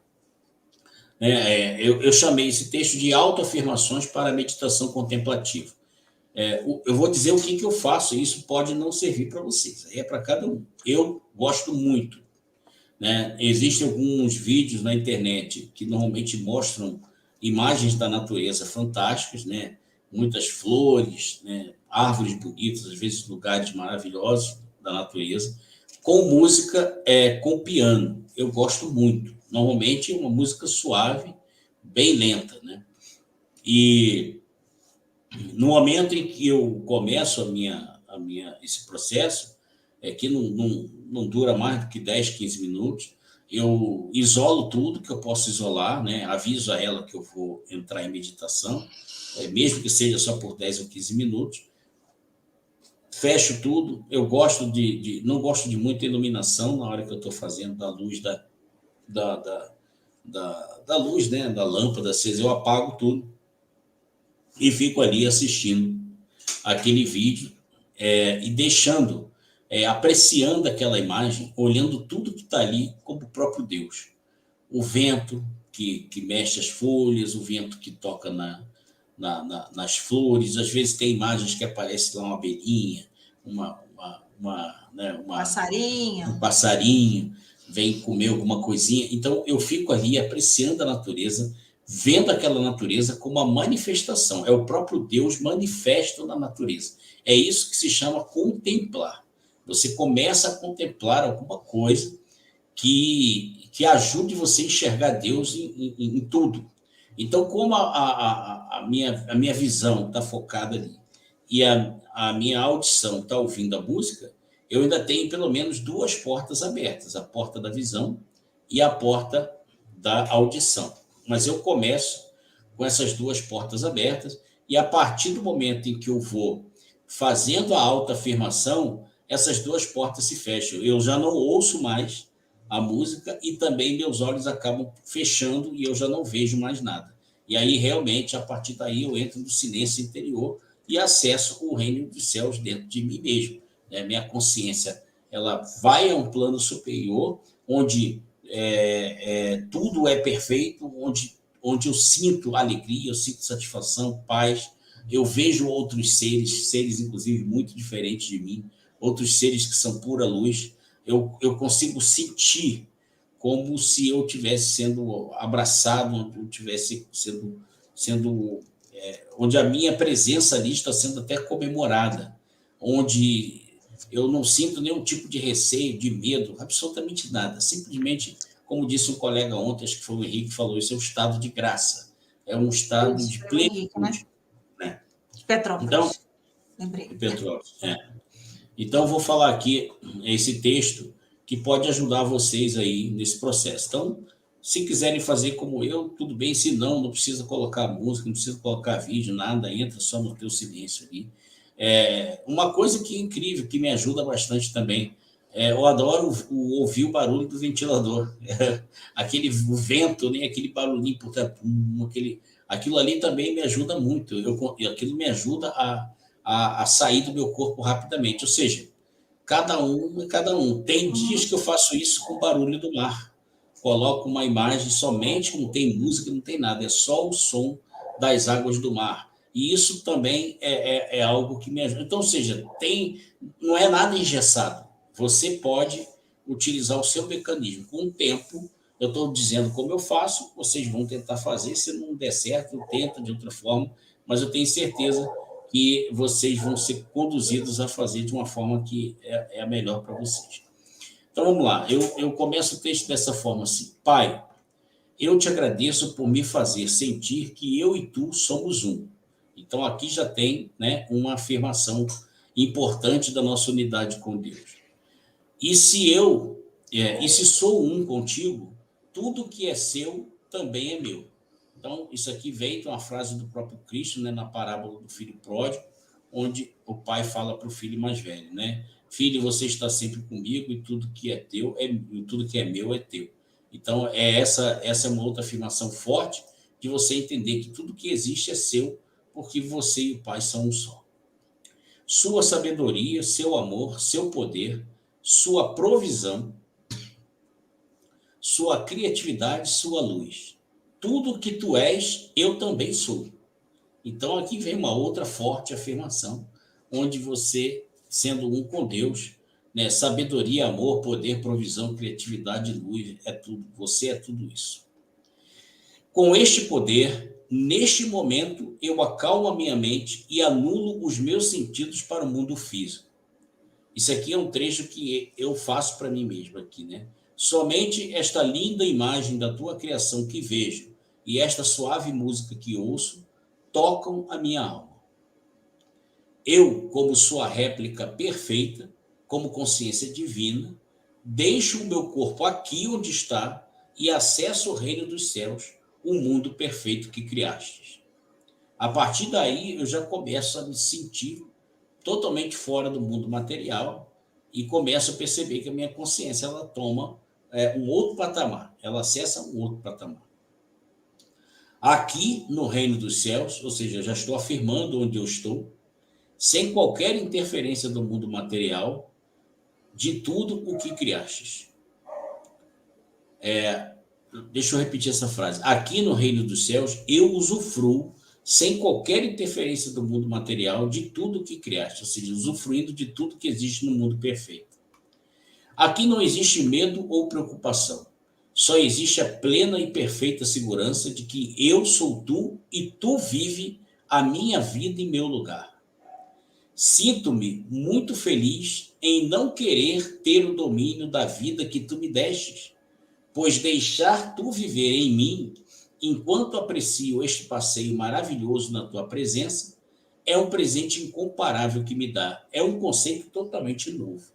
B: Eu chamei esse texto de autoafirmações para a meditação contemplativa. Eu vou dizer o que eu faço, e isso pode não servir para vocês, aí é para cada um. Eu gosto muito. Né? Existem alguns vídeos na internet que normalmente mostram imagens da natureza fantásticas, né? Muitas flores, né? Árvores bonitas, às vezes lugares maravilhosos da natureza, com música, com piano. Eu gosto muito. Normalmente uma música suave, bem lenta. Né? E no momento em que eu começo esse processo, que não dura mais do que 10, 15 minutos, eu isolo tudo que eu posso isolar, né? Aviso a ela que eu vou entrar em meditação, mesmo que seja só por 10 ou 15 minutos, fecho tudo. Eu gosto não gosto de muita iluminação na hora que eu estou fazendo da luz da luz, né? Da lâmpada acesa, eu apago tudo e fico ali assistindo aquele vídeo e deixando, apreciando aquela imagem, olhando tudo que está ali como o próprio Deus. O vento que mexe as folhas, o vento que toca nas flores, às vezes tem imagens que aparece lá uma abelhinha, um passarinho, vem comer alguma coisinha. Então, eu fico ali apreciando a natureza, vendo aquela natureza como uma manifestação. É o próprio Deus manifesto na natureza. É isso que se chama contemplar. Você começa a contemplar alguma coisa que ajude você a enxergar Deus em tudo. Então, como a minha visão está focada ali e a minha audição está ouvindo a música, eu ainda tenho pelo menos 2 portas abertas, a porta da visão e a porta da audição. Mas eu começo com essas 2 portas abertas, e a partir do momento em que eu vou fazendo a autoafirmação, essas 2 portas se fecham. Eu já não ouço mais a música e também meus olhos acabam fechando e eu já não vejo mais nada. E aí, realmente, a partir daí, eu entro no silêncio interior e acesso o reino dos céus dentro de mim mesmo. Né? Minha consciência, ela vai a um plano superior, onde tudo é perfeito, onde eu sinto alegria, eu sinto satisfação, paz. Eu vejo outros seres inclusive muito diferentes de mim, outros seres que são pura luz. Eu consigo sentir como se eu estivesse sendo abraçado, onde eu estivesse onde a minha presença ali está sendo até comemorada, onde eu não sinto nenhum tipo de receio, de medo, absolutamente nada. Simplesmente, como disse um colega ontem, acho que foi o Henrique que falou, isso é um estado de graça, é um estado de plenitude. Né?
A: De Petrópolis.
B: Então,
A: lembrei.
B: De Petrópolis, Então, eu vou falar aqui esse texto que pode ajudar vocês aí nesse processo. Então, se quiserem fazer como eu, tudo bem. Se não precisa colocar música, não precisa colocar vídeo, nada, entra só no teu silêncio ali. Uma coisa que é incrível, que me ajuda bastante também, eu adoro ouvir o barulho do ventilador. O vento, né? Aquele barulhinho, aquilo ali também me ajuda muito. Aquilo me ajuda a sair do meu corpo rapidamente. Ou seja, cada um. Tem dias que eu faço isso com o barulho do mar. Coloco uma imagem somente, não tem música, não tem nada, é só o som das águas do mar. E isso também é algo que me ajuda. Então, ou seja, não é nada engessado. Você pode utilizar o seu mecanismo. Com o tempo, eu estou dizendo como eu faço, vocês vão tentar fazer. Se não der certo, tenta de outra forma, mas eu tenho certeza que vocês vão ser conduzidos a fazer de uma forma que é a melhor para vocês. Então, vamos lá. Eu começo o texto dessa forma assim. Pai, eu te agradeço por me fazer sentir que eu e tu somos um. Então, aqui já tem, né, uma afirmação importante da nossa unidade com Deus. E se sou um contigo, tudo que é seu também é meu. Então, isso aqui veio de uma frase do próprio Cristo, né, na parábola do filho pródigo, onde o pai fala para o filho mais velho, né? Filho, você está sempre comigo e tudo que é teu, tudo que é meu é teu. Então, essa é uma outra afirmação forte de você entender que tudo que existe é seu, porque você e o pai são um só. Sua sabedoria, seu amor, seu poder, sua provisão, sua criatividade, sua luz. Tudo que tu és, eu também sou. Então, aqui vem uma outra forte afirmação, onde você, sendo um com Deus, né, sabedoria, amor, poder, provisão, criatividade, luz, é tudo. Você é tudo isso. Com este poder, neste momento, eu acalmo a minha mente e anulo os meus sentidos para o mundo físico. Isso aqui é um trecho que eu faço para mim mesmo aqui, né? Somente esta linda imagem da tua criação que vejo e esta suave música que ouço tocam a minha alma. Eu, como sua réplica perfeita, como consciência divina, deixo o meu corpo aqui onde está e acesso o reino dos céus, o mundo perfeito que criastes. A partir daí, eu já começo a me sentir totalmente fora do mundo material e começo a perceber que a minha consciência ela toma um outro patamar, ela acessa um outro patamar. Aqui no reino dos céus, ou seja, eu já estou afirmando onde eu estou, sem qualquer interferência do mundo material, de tudo o que criastes. Deixa eu repetir essa frase. Aqui no reino dos céus, eu usufruo, sem qualquer interferência do mundo material, de tudo o que criaste, ou seja, usufruindo de tudo que existe no mundo perfeito. Aqui não existe medo ou preocupação. Só existe a plena e perfeita segurança de que eu sou tu e tu vive a minha vida em meu lugar. Sinto-me muito feliz em não querer ter o domínio da vida que tu me destes, pois deixar tu viver em mim, enquanto aprecio este passeio maravilhoso na tua presença, é um presente incomparável que me dá. É um conceito totalmente novo.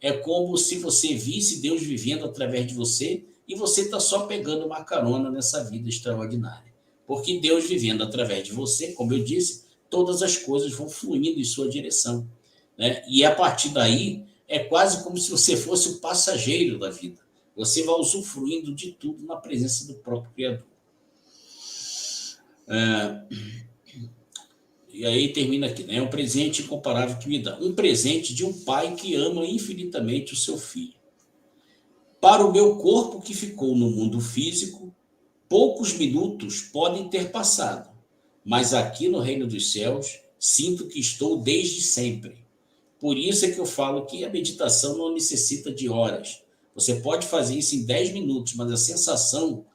B: É como se você visse Deus vivendo através de você e você está só pegando uma carona nessa vida extraordinária. Porque Deus vivendo através de você, como eu disse, todas as coisas vão fluindo em sua direção, né? E a partir daí, é quase como se você fosse o passageiro da vida. Você vai usufruindo de tudo na presença do próprio Criador. E aí termina aqui, né? É um presente incomparável que me dá. Um presente de um pai que ama infinitamente o seu filho. Para o meu corpo que ficou no mundo físico, poucos minutos podem ter passado, mas aqui no reino dos céus, sinto que estou desde sempre. Por isso é que eu falo que a meditação não necessita de horas. Você pode fazer isso em 10 minutos, mas a sensação,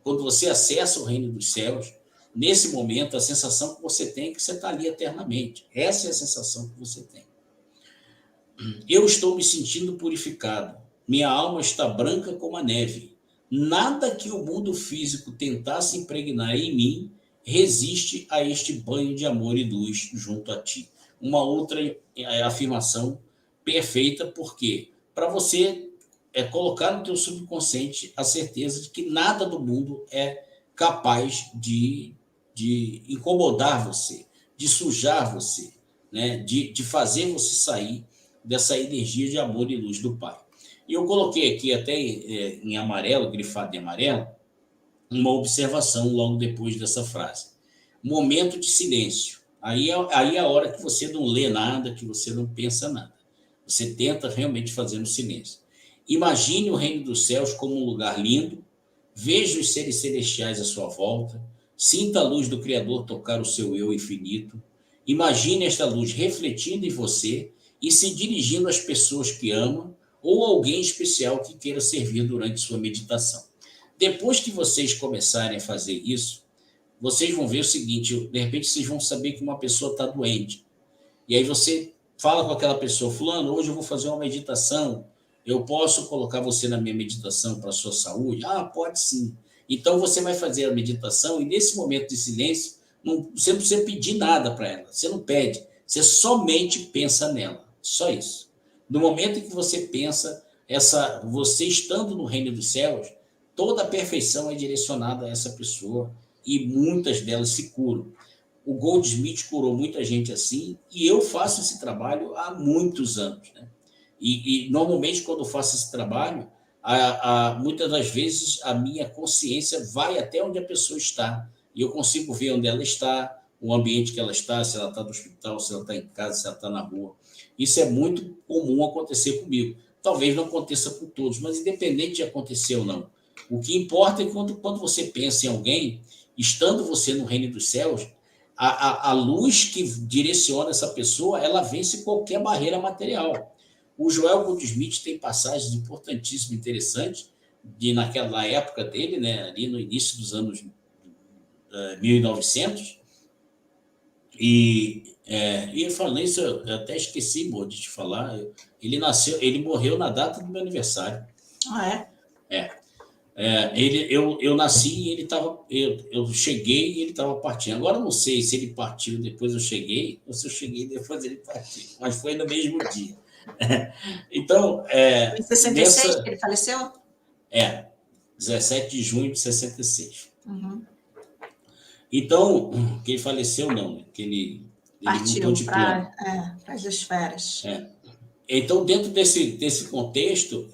B: quando você acessa o reino dos céus, nesse momento, a sensação que você tem é que você está ali eternamente. Essa é a sensação que você tem. Eu estou me sentindo purificado. Minha alma está branca como a neve. Nada que o mundo físico tentasse impregnar em mim resiste a este banho de amor e luz junto a ti. Uma outra afirmação perfeita, porque para você colocar no teu subconsciente a certeza de que nada do mundo é capaz de incomodar você, de sujar você, né? de fazer você sair dessa energia de amor e luz do Pai. E eu coloquei aqui até em amarelo, grifado em amarelo, uma observação logo depois dessa frase. Momento de silêncio. Aí é a hora que você não lê nada, que você não pensa nada. Você tenta realmente fazer no silêncio. Imagine o reino dos céus como um lugar lindo, veja os seres celestiais à sua volta, Sinta a luz do Criador tocar o seu eu infinito. Imagine esta luz refletindo em você e se dirigindo às pessoas que ama ou alguém especial que queira servir durante sua meditação. Depois que vocês começarem a fazer isso, vocês vão ver o seguinte, de repente vocês vão saber que uma pessoa está doente. E aí você fala com aquela pessoa, fulano, hoje eu vou fazer uma meditação, eu posso colocar você na minha meditação para a sua saúde? Ah, pode sim. Então você vai fazer a meditação e nesse momento de silêncio, você não precisa pedir nada para ela, você não pede, você somente pensa nela, só isso. No momento em que você pensa, você estando no reino dos céus, toda a perfeição é direcionada a essa pessoa e muitas delas se curam. O Goldsmith curou muita gente assim e eu faço esse trabalho há muitos anos, né? E normalmente, quando eu faço esse trabalho, muitas das vezes a minha consciência vai até onde a pessoa está e eu consigo ver onde ela está, o ambiente que ela está, se ela está no hospital, se ela está em casa, se ela está na rua. Isso é muito comum acontecer comigo. Talvez não aconteça com todos, mas independente de acontecer ou não. O que importa é que quando você pensa em alguém, estando você no reino dos céus, a luz que direciona essa pessoa, ela vence qualquer barreira material. O Joel Goldsmith tem passagens importantíssimas, interessantes, naquela época dele, né, ali no início dos anos 1900, e falando isso, eu até esqueci de te falar, ele morreu na data do meu aniversário.
A: Ah, é?
B: Eu nasci e ele estava. Eu cheguei e ele estava partindo. Agora eu não sei se ele partiu depois eu cheguei, ou se eu cheguei depois ele partiu, mas foi no mesmo dia. Então.
A: Em 66 que ele faleceu?
B: 17 de junho de 66.
A: Uhum.
B: Então, que ele faleceu, não, que ele
A: partiu para as esferas.
B: Então, dentro desse contexto,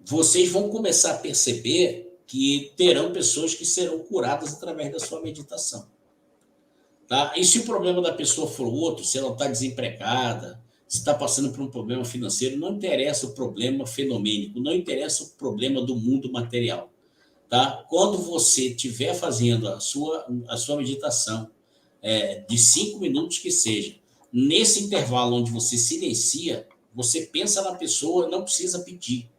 B: vocês vão começar a perceber que terão pessoas que serão curadas através da sua meditação. Tá? E se o problema da pessoa for outro, se ela está desempregada, se está passando por um problema financeiro, não interessa o problema fenomênico, não interessa o problema do mundo material. Tá? Quando você estiver fazendo a sua meditação, de 5 minutos que seja, nesse intervalo onde você silencia, você pensa na pessoa, não precisa pedir.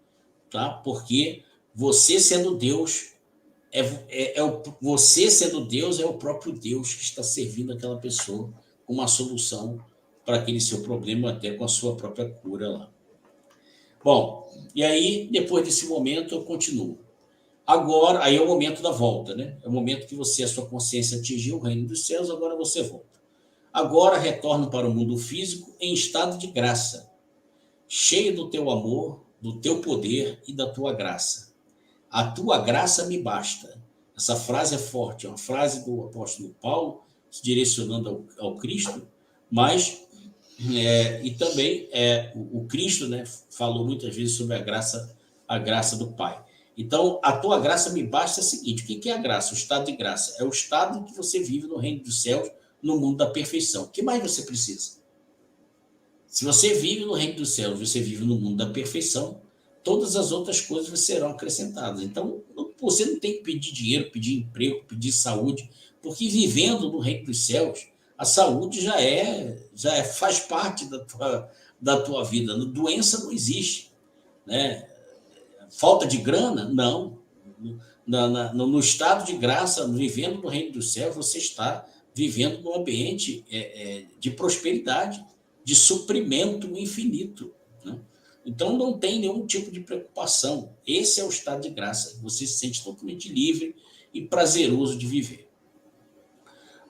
B: Tá? Porque você sendo Deus, você sendo Deus é o próprio Deus que está servindo aquela pessoa com uma solução para aquele seu problema, até com a sua própria cura lá. Bom, e aí, depois desse momento, eu continuo. Agora, aí é o momento da volta, né? É o momento que a sua consciência atingiu o reino dos céus, agora você volta. Agora retorno para o mundo físico em estado de graça, cheio do teu amor, do teu poder e da tua graça. A tua graça me basta. Essa frase é forte, é uma frase do apóstolo Paulo, se direcionando ao Cristo, mas e também o Cristo, né, falou muitas vezes sobre a graça do Pai. Então, a tua graça me basta é o seguinte, o que é a graça? O estado de graça. É o estado em que você vive no reino dos céus, no mundo da perfeição. O que mais você precisa? Se você vive no reino dos céus, você vive no mundo da perfeição, todas as outras coisas serão acrescentadas. Então, você não tem que pedir dinheiro, pedir emprego, pedir saúde, porque vivendo no reino dos céus, a saúde já faz parte da tua vida. Doença não existe, né? Falta de grana? Não. No estado de graça, vivendo no reino dos céus, você está vivendo num ambiente de prosperidade, de suprimento infinito. Né? Então, não tem nenhum tipo de preocupação. Esse é o estado de graça. Você se sente totalmente livre e prazeroso de viver.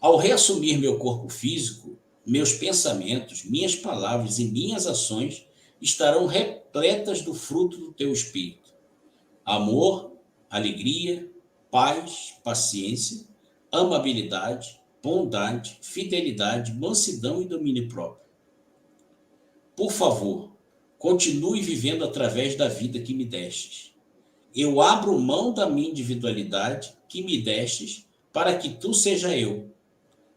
B: Ao reassumir meu corpo físico, meus pensamentos, minhas palavras e minhas ações estarão repletas do fruto do teu espírito. Amor, alegria, paz, paciência, amabilidade, bondade, fidelidade, mansidão e domínio próprio. Por favor, continue vivendo através da vida que me destes. Eu abro mão da minha individualidade que me destes para que tu seja eu,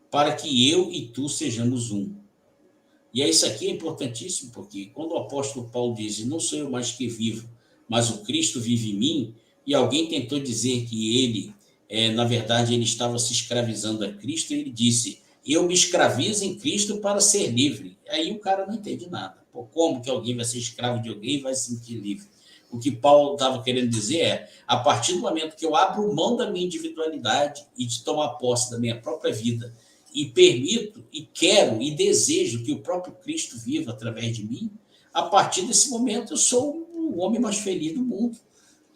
B: para que eu e tu sejamos um. E isso aqui é importantíssimo, porque quando o apóstolo Paulo diz, não sou eu mais que vivo, mas o Cristo vive em mim, e alguém tentou dizer que ele na verdade, ele estava se escravizando a Cristo, e ele disse: eu me escravizo em Cristo para ser livre. Aí o cara não entende nada. Pô, como que alguém vai ser escravo de alguém e vai se sentir livre? O que Paulo estava querendo dizer é: a partir do momento que eu abro mão da minha individualidade e de tomar posse da minha própria vida, e permito, e quero, e desejo que o próprio Cristo viva através de mim, a partir desse momento eu sou o homem mais feliz do mundo.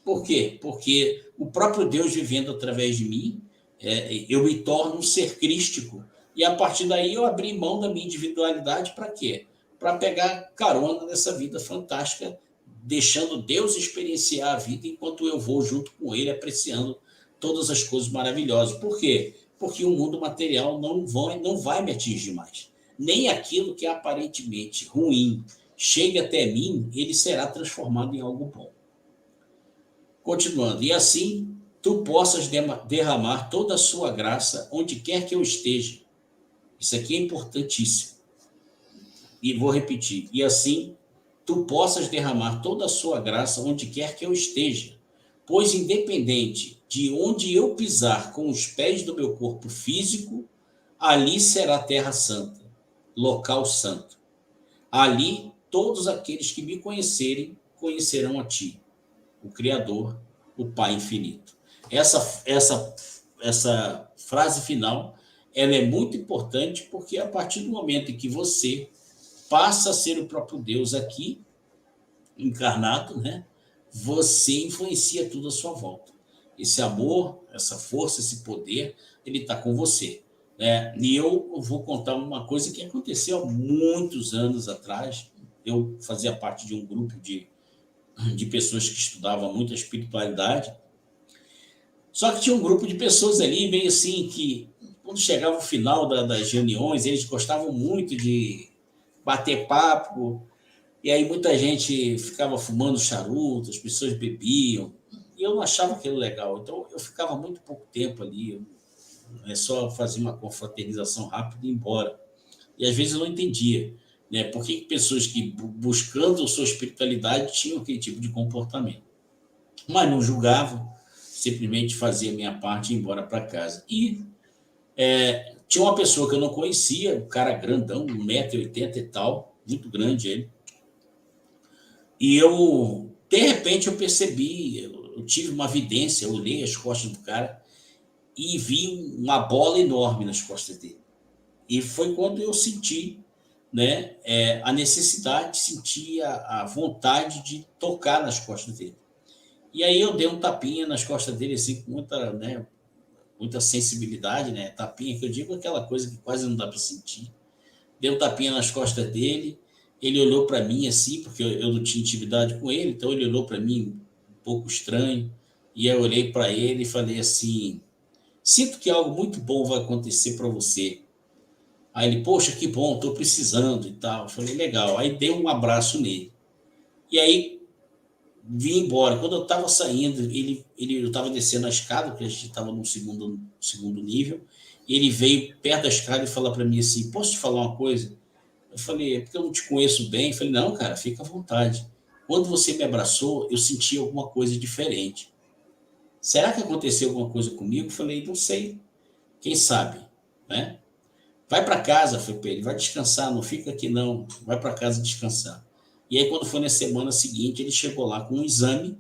B: Por quê? Porque o próprio Deus vivendo através de mim, eu me torno um ser crístico. E a partir daí eu abri mão da minha individualidade para quê? Para pegar carona nessa vida fantástica, deixando Deus experienciar a vida enquanto eu vou junto com Ele, apreciando todas as coisas maravilhosas. Por quê? Porque o mundo material não vai me atingir mais. Nem aquilo que é aparentemente ruim chegue até mim, ele será transformado em algo bom. Continuando, e assim tu possas derramar toda a sua graça onde quer que eu esteja. Isso aqui é importantíssimo. E vou repetir, e assim tu possas derramar toda a sua graça onde quer que eu esteja, pois independente de onde eu pisar com os pés do meu corpo físico, ali será terra santa, local santo. Ali todos aqueles que me conhecerem, conhecerão a ti, o Criador, o Pai infinito. Essa frase final, ela é muito importante, porque a partir do momento em que você passa a ser o próprio Deus aqui, encarnado, né? Você influencia tudo à sua volta. Esse amor, essa força, esse poder, ele está com você. Né? E eu vou contar uma coisa que aconteceu há muitos anos atrás. Eu fazia parte de um grupo de pessoas que estudavam muito a espiritualidade. Só que tinha um grupo de pessoas ali, meio assim, que quando chegava o final das reuniões, eles gostavam muito de bater papo, e aí muita gente ficava fumando charuto, as pessoas bebiam, e eu não achava aquilo legal. Então eu ficava muito pouco tempo ali, só fazia uma confraternização rápida e ir embora. E às vezes eu não entendia, né, por que pessoas que buscando sua espiritualidade tinham aquele tipo de comportamento. Mas não julgava, simplesmente fazia a minha parte e ia embora para casa. E tinha uma pessoa que eu não conhecia, um cara grandão, 1,80 m e tal, muito grande ele. E de repente, eu percebi, eu tive uma vidência, eu olhei as costas do cara e vi uma bola enorme nas costas dele. E foi quando eu senti, né, a necessidade, senti a vontade de tocar nas costas dele. E aí eu dei um tapinha nas costas dele, assim, com muita, né, muita sensibilidade, né? Tapinha que eu digo, aquela coisa que quase não dá para sentir. Dei um tapinha nas costas dele, ele olhou para mim assim, porque eu não tinha intimidade com ele, então ele olhou para mim um pouco estranho, e eu olhei para ele e falei assim: sinto que algo muito bom vai acontecer para você. Aí ele: poxa, que bom, estou precisando e tal. Eu falei: legal. Aí dei um abraço nele. E aí vim embora. Quando eu estava saindo, eu estava descendo a escada, porque a gente estava no segundo nível, e ele veio perto da escada e falou para mim assim: posso te falar uma coisa? Eu falei: é porque eu não te conheço bem. Eu falei: não, cara, fica à vontade. Quando você me abraçou, eu senti alguma coisa diferente. Será que aconteceu alguma coisa comigo? Eu falei: não sei. Quem sabe, né? Vai para casa, foi para ele, vai descansar, não fica aqui não, vai para casa descansar. E aí, quando foi na semana seguinte, ele chegou lá com um exame,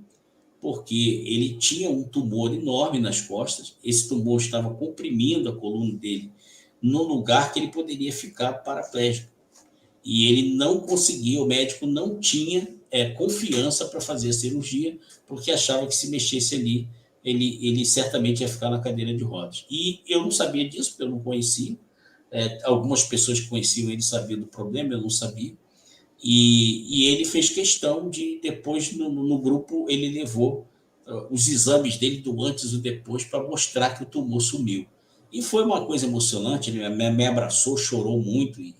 B: porque ele tinha um tumor enorme nas costas, esse tumor estava comprimindo a coluna dele no lugar que ele poderia ficar paraplégico. E ele não conseguia, o médico não tinha confiança para fazer a cirurgia, porque achava que se mexesse ali, ele certamente ia ficar na cadeira de rodas. E eu não sabia disso, porque eu não conhecia. Algumas pessoas que conheciam ele sabiam do problema, eu não sabia. E ele fez questão de, depois, no grupo, ele levou os exames dele do antes e do depois para mostrar que o tumor sumiu. E foi uma coisa emocionante, ele me abraçou, chorou muito, e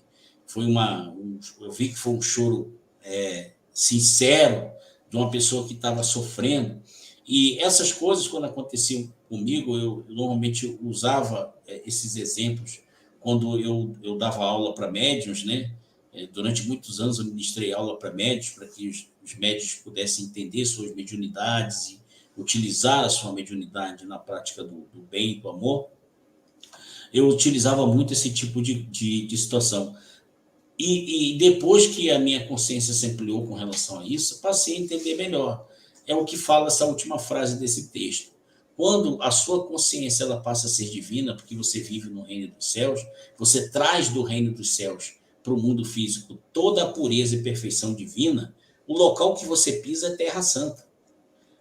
B: eu vi que foi um choro sincero de uma pessoa que estava sofrendo. E essas coisas, quando aconteciam comigo, eu normalmente usava esses exemplos quando eu dava aula para médiuns, né? Durante muitos anos eu ministrei aula para médiuns, para que os médiuns pudessem entender suas mediunidades e utilizar a sua mediunidade na prática do bem e do amor, eu utilizava muito esse tipo de situação. E depois que a minha consciência se ampliou com relação a isso, passei a entender melhor. É o que fala essa última frase desse texto. Quando a sua consciência ela passa a ser divina, porque você vive no reino dos céus, você traz do reino dos céus para o mundo físico toda a pureza e perfeição divina, o local que você pisa é Terra Santa.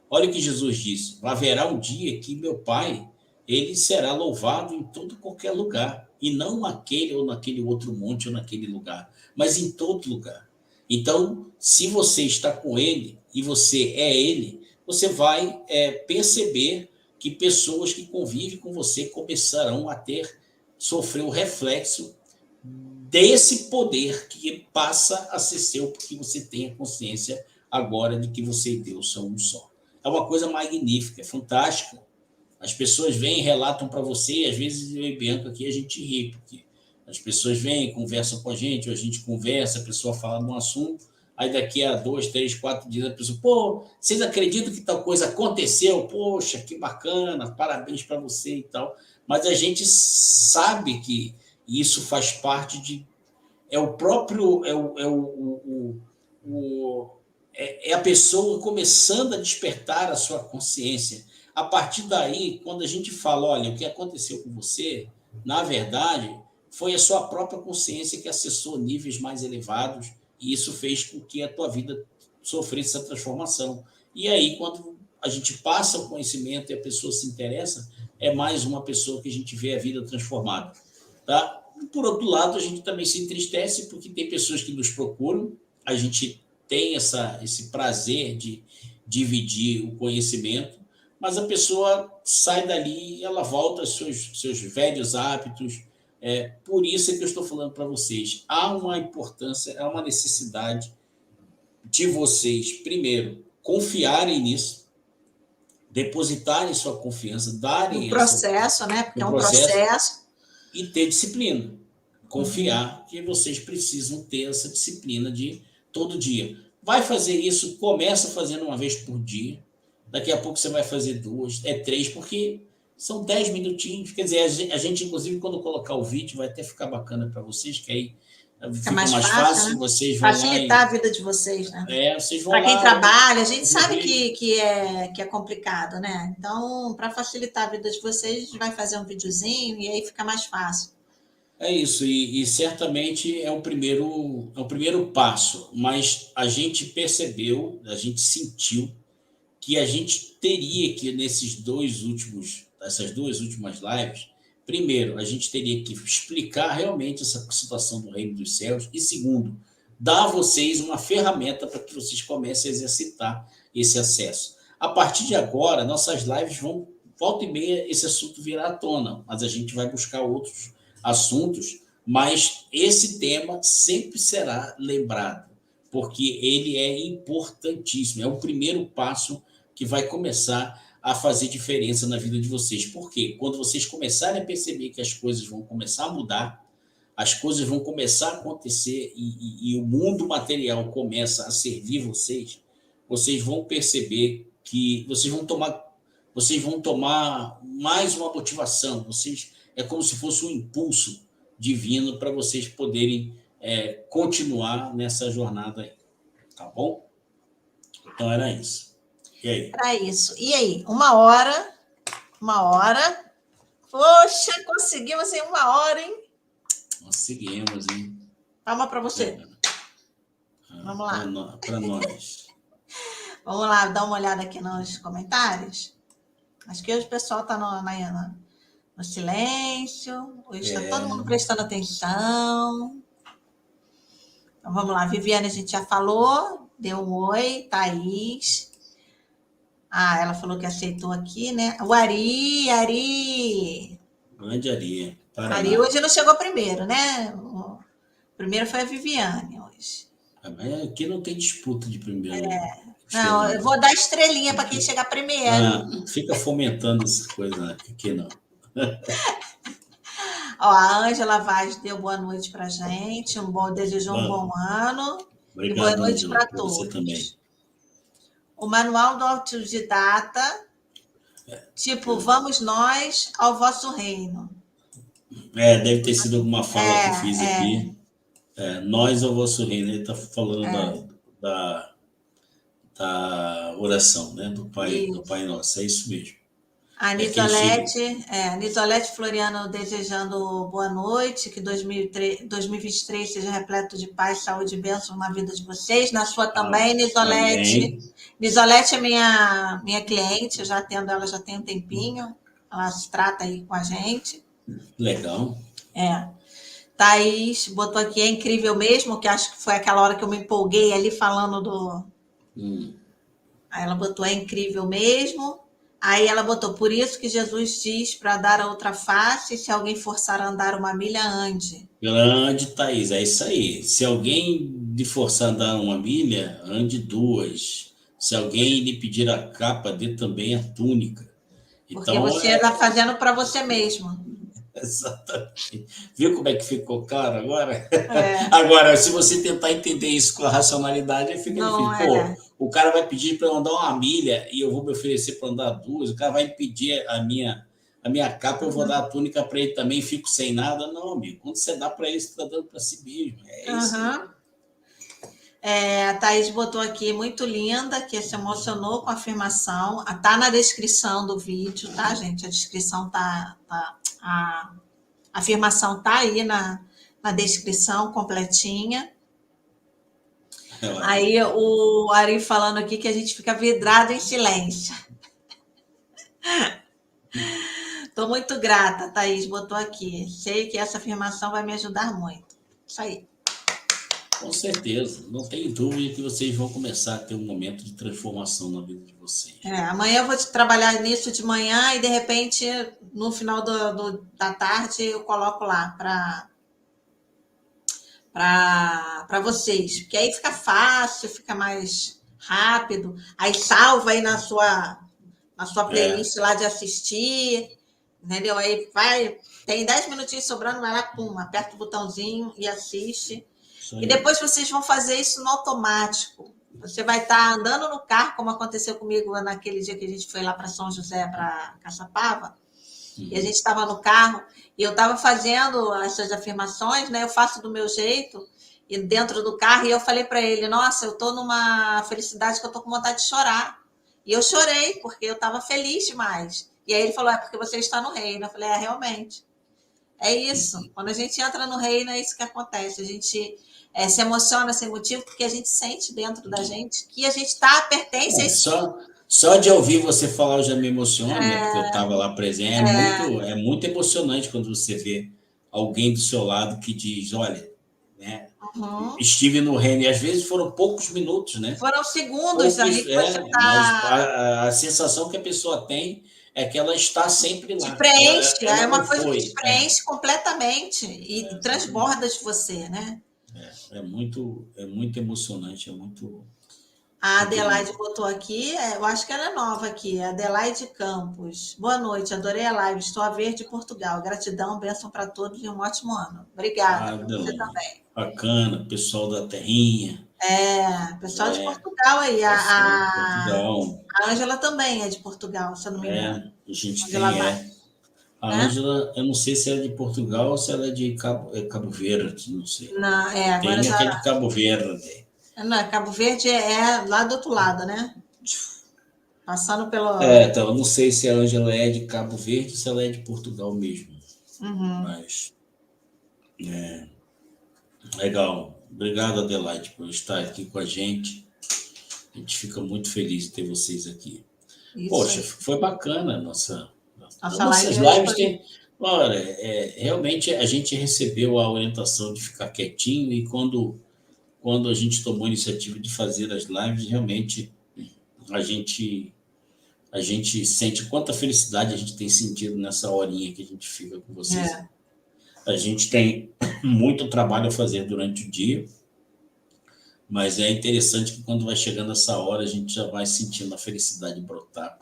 B: Olha o que Jesus disse: haverá um dia que meu Pai, ele será louvado em todo qualquer lugar, e não naquele ou naquele outro monte ou naquele lugar, mas em todo lugar. Então, se você está com ele e você é ele, você vai perceber que pessoas que convivem com você começarão a sofrer o reflexo desse poder que passa a ser seu, porque você tem a consciência agora de que você e Deus são um só. É uma coisa magnífica, é fantástica. As pessoas vêm e relatam para você, e às vezes eu e Bianca aqui a gente ri, porque as pessoas vêm, conversam com a gente, ou a gente conversa, a pessoa fala de um assunto, aí daqui a 2, 3, 4 dias a pessoa, pô, vocês acreditam que tal coisa aconteceu? Poxa, que bacana, parabéns para você e tal. Mas a gente sabe que isso faz parte de... É o próprio... É a pessoa começando a despertar a sua consciência. A partir daí, quando a gente fala, olha, o que aconteceu com você, na verdade, foi a sua própria consciência que acessou níveis mais elevados e isso fez com que a tua vida sofresse essa transformação. E aí, quando a gente passa o conhecimento e a pessoa se interessa, é mais uma pessoa que a gente vê a vida transformada. Tá? Por outro lado, a gente também se entristece porque tem pessoas que nos procuram, a gente tem esse prazer de dividir o conhecimento, mas a pessoa sai dali e ela volta aos seus velhos hábitos. Por isso é que eu estou falando para vocês. Há uma importância, há uma necessidade de vocês, primeiro, confiarem nisso, depositarem sua confiança, darem
A: o processo, né? Porque é um processo.
B: E ter disciplina. Confiar que vocês precisam ter essa disciplina de todo dia. Vai fazer isso, começa fazendo uma vez por dia. Daqui a pouco você vai fazer 2, 3, porque são 10 minutinhos. Quer dizer, a gente, inclusive, quando colocar o vídeo, vai até ficar bacana para vocês, que aí fica mais fácil. Né? Vocês vão
A: facilitar
B: lá
A: a vida de vocês, né?
B: Vocês vão
A: para quem
B: lá,
A: trabalha, a gente sabe que é complicado, né? Então, para facilitar a vida de vocês, a gente vai fazer um videozinho e aí fica mais fácil.
B: É isso, e certamente é o primeiro passo, mas a gente percebeu, a gente sentiu que a gente teria que, essas duas últimas lives, primeiro, a gente teria que explicar realmente essa situação do reino dos céus, e segundo, dar a vocês uma ferramenta para que vocês comecem a exercitar esse acesso. A partir de agora, nossas lives vão, volta e meia, esse assunto virá à tona, mas a gente vai buscar outros assuntos, mas esse tema sempre será lembrado, porque ele é importantíssimo, é o primeiro passo que vai começar a fazer diferença na vida de vocês. Por quê? Quando vocês começarem a perceber que as coisas vão começar a mudar, as coisas vão começar a acontecer e o mundo material começa a servir vocês, vocês vão perceber que vocês vão tomar mais uma motivação, é como se fosse um impulso divino para vocês poderem continuar nessa jornada aí. Tá bom? Então, era isso. E aí?
A: Era isso. E aí? 1 hora. 1 hora. Poxa, conseguimos em 1 hora, hein?
B: Conseguimos, hein?
A: Palma para você. Vamos lá.
B: Para nós.
A: Vamos lá, dar uma olhada aqui nos comentários. Acho que hoje o pessoal está no silêncio. Hoje está todo mundo prestando atenção. Então, vamos lá. Viviane, a gente já falou. Deu um oi. Thaís. Ela falou que aceitou aqui, né? O Ari.
B: Grande Ari. Paraná.
A: Ari hoje não chegou primeiro, né? O primeiro foi a Viviane hoje.
B: Mas aqui não tem disputa de primeiro.
A: Não, eu vou dar estrelinha para quem chegar primeiro.
B: Fica fomentando essa coisa aqui, não.
A: A Ângela Vaz deu boa noite para a gente, desejou um bom ano.
B: Obrigado,
A: e boa noite
B: Ângela,
A: para
B: todos. Você também.
A: O manual do autodidata, tipo, vamos nós ao vosso reino.
B: Deve ter sido alguma fala que eu fiz aqui. Nós ao vosso reino. Ele está falando da oração, né? Do Pai Nosso. É isso mesmo.
A: A Nisolete Floriano desejando boa noite, que 2023 seja repleto de paz, saúde e bênçãos na vida de vocês, na sua também, Nisolete.
B: Amém.
A: Nisolete é minha cliente, eu já atendo ela já tem um tempinho, ela se trata aí com a gente.
B: Legal.
A: Thaís botou aqui, é incrível mesmo, que acho que foi aquela hora que eu me empolguei ali falando do... Aí ela botou, é incrível mesmo. Aí ela botou, por isso que Jesus diz para dar a outra face, se alguém forçar a andar uma milha, ande.
B: Grande, Thaís, é isso aí. Se alguém lhe forçar a andar uma milha, ande 2. Se alguém lhe pedir a capa, dê também a túnica.
A: Porque então, você está fazendo para você mesmo.
B: Exatamente. Viu como é que ficou claro agora? Agora, se você tentar entender isso com a racionalidade, aí fica difícil. Pô, o cara vai pedir para eu andar uma milha e eu vou me oferecer para andar 2. O cara vai pedir a minha capa, eu vou dar a túnica para ele também, fico sem nada. Não, amigo. Quando você dá para ele, você está dando para si mesmo. É isso aí.
A: A Thaís botou aqui, muito linda, que se emocionou com a afirmação. Está na descrição do vídeo, tá, gente? A descrição a afirmação está aí na descrição completinha. Aí o Ari falando aqui que a gente fica vidrado em silêncio. Estou muito grata, Thaís botou aqui. Sei que essa afirmação vai me ajudar muito. Isso aí.
B: Com certeza. Não tenho dúvida que vocês vão começar a ter um momento de transformação na vida de vocês.
A: Amanhã eu vou trabalhar nisso de manhã e, de repente, no final da tarde, eu coloco lá para vocês. Porque aí fica fácil, fica mais rápido. Aí salva aí na sua playlist lá de assistir. Entendeu? Aí tem 10 minutinhos sobrando, vai lá, pum, aperta o botãozinho e assiste. E depois vocês vão fazer isso no automático. Você vai estar andando no carro, como aconteceu comigo naquele dia que a gente foi lá para São José, para Caçapava, e a gente estava no carro, e eu estava fazendo essas afirmações, né? Eu faço do meu jeito, e dentro do carro, e eu falei para ele, nossa, eu estou numa felicidade que eu estou com vontade de chorar. E eu chorei, porque eu estava feliz demais. E aí ele falou, é porque você está no reino. Eu falei, realmente. É isso. Quando a gente entra no reino, é isso que acontece. A gente se emociona sem motivo, porque a gente sente dentro da gente que a gente pertence a esse...
B: Só de ouvir você falar, eu já me emociono, né? Porque eu estava lá presente. É muito emocionante quando você vê alguém do seu lado que diz, olha, né? Estive no reino, e às vezes foram poucos minutos, né?
A: Foram segundos ali que você está...
B: Mas a sensação que a pessoa tem é que ela está sempre lá.
A: Te preenche, é uma coisa que te preenche completamente e transborda de você, né?
B: É muito emocionante, é muito...
A: A Adelaide botou aqui, eu acho que ela é nova aqui, Adelaide Campos. Boa noite, adorei a live, estou a ver de Portugal. Gratidão, bênção para todos e um ótimo ano. Obrigada, você também.
B: Bacana, pessoal da terrinha.
A: Pessoal de Portugal aí.
B: Portugal.
A: A Ângela também é de Portugal, se eu não me engano.
B: A gente tem, A Ângela, eu não sei se ela é de Portugal ou se ela é de Cabo Verde, não sei.
A: Não, agora
B: tem já... aqui de Cabo Verde.
A: Não, Cabo Verde é lá do outro lado, né? Passando pelo...
B: então, eu não sei se a Ângela é de Cabo Verde ou se ela é de Portugal mesmo. Mas... legal. Obrigado, Adelaide, por estar aqui com a gente. A gente fica muito feliz de ter vocês aqui. Isso. Poxa, foi bacana nossas lives. Olha, realmente a gente recebeu a orientação de ficar quietinho e quando a gente tomou a iniciativa de fazer as lives, realmente a gente sente quanta felicidade a gente tem sentido nessa horinha que a gente fica com vocês. A gente tem muito trabalho a fazer durante o dia, mas é interessante que quando vai chegando essa hora, a gente já vai sentindo a felicidade brotar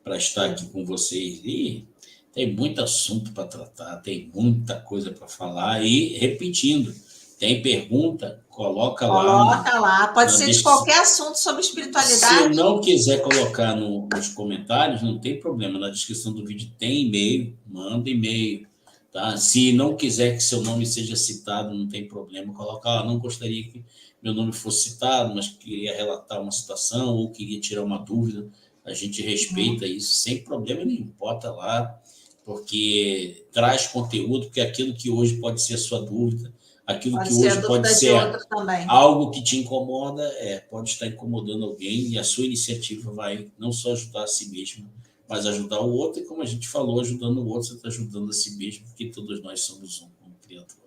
B: para estar aqui com vocês. E tem muito assunto para tratar, tem muita coisa para falar. E, repetindo, tem pergunta, Coloca lá
A: Coloca lá. Pode
B: na
A: ser de
B: descrição.
A: qualquer assunto sobre
B: Se
A: espiritualidade.
B: não quiser colocar nos comentários, não tem problema. Na descrição do vídeo tem e-mail, manda e-mail. Tá? Se não quiser que seu nome seja citado, não tem problema. Coloca, não gostaria que meu nome fosse citado, mas queria relatar uma situação ou queria tirar uma dúvida. A gente respeita isso sem problema nenhum. Bota lá, porque traz conteúdo, porque aquilo que hoje pode ser a sua dúvida, aquilo
A: Pode
B: que
A: ser a
B: hoje pode
A: dúvida de
B: ser
A: outro também.
B: algo que te incomoda, pode estar incomodando alguém, e a sua iniciativa vai não só ajudar a si mesmo, mas ajudar o outro, e como a gente falou, ajudando o outro, você está ajudando a si mesmo, porque todos nós somos um como criador.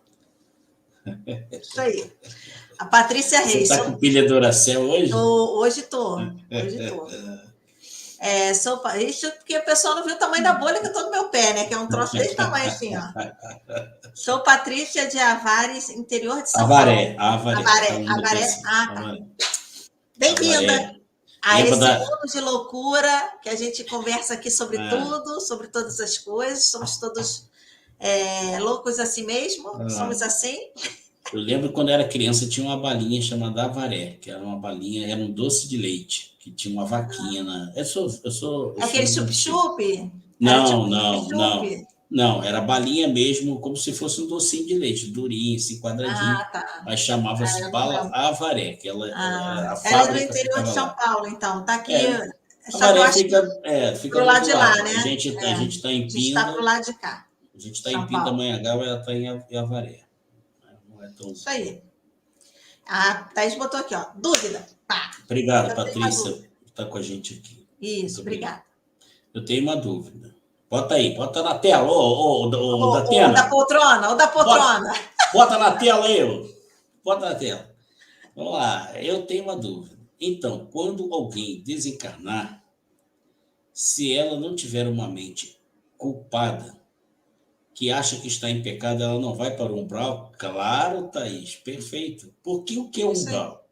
A: Isso aí. A Patrícia
B: Você
A: Reis.
B: está com pilha Duracell hoje?
A: Hoje estou. Isso porque o pessoal não viu o tamanho da bolha que eu estou no meu pé, né? Que é um troço desse tamanho assim, ó. Sou Patrícia de Avares, interior de São Paulo.
B: Avaré.
A: Tá. Bem-vinda a esse mundo de loucura que a gente conversa aqui sobre tudo, sobre todas as coisas. Somos todos loucos assim mesmo? Somos assim?
B: Eu lembro quando eu era criança, tinha uma balinha chamada Avaré, que era uma balinha, era um doce de leite, que tinha uma vaquinha na. Eu sou
A: aquele chup-chup?
B: Não, era balinha mesmo, como se fosse um docinho de leite, durinho, assim, quadradinho.
A: Tá.
B: Mas chamava-se bala Avaré, que ela
A: a fábrica é do interior de São Paulo, então. Tá aqui.
B: Avaré fica
A: pro lado de lá, né?
B: A gente está em Pinda.
A: A gente está pro lado de cá.
B: A gente está em Pindamonhangaba, ela está em Avaré. Não é tão...
A: Isso aí. A Thaís botou aqui, ó. Dúvida. Pá.
B: Obrigado, Patrícia, por estar com a gente aqui.
A: Isso, obrigada.
B: Eu tenho uma dúvida. Bota aí, bota na tela, da tela.
A: O da poltrona.
B: Bota na tela aí, bota na tela. Vamos lá, eu tenho uma dúvida. Então, quando alguém desencarnar, se ela não tiver uma mente culpada, que acha que está em pecado, ela não vai para o umbral? Claro, Thaís, perfeito. Porque o que é umbral?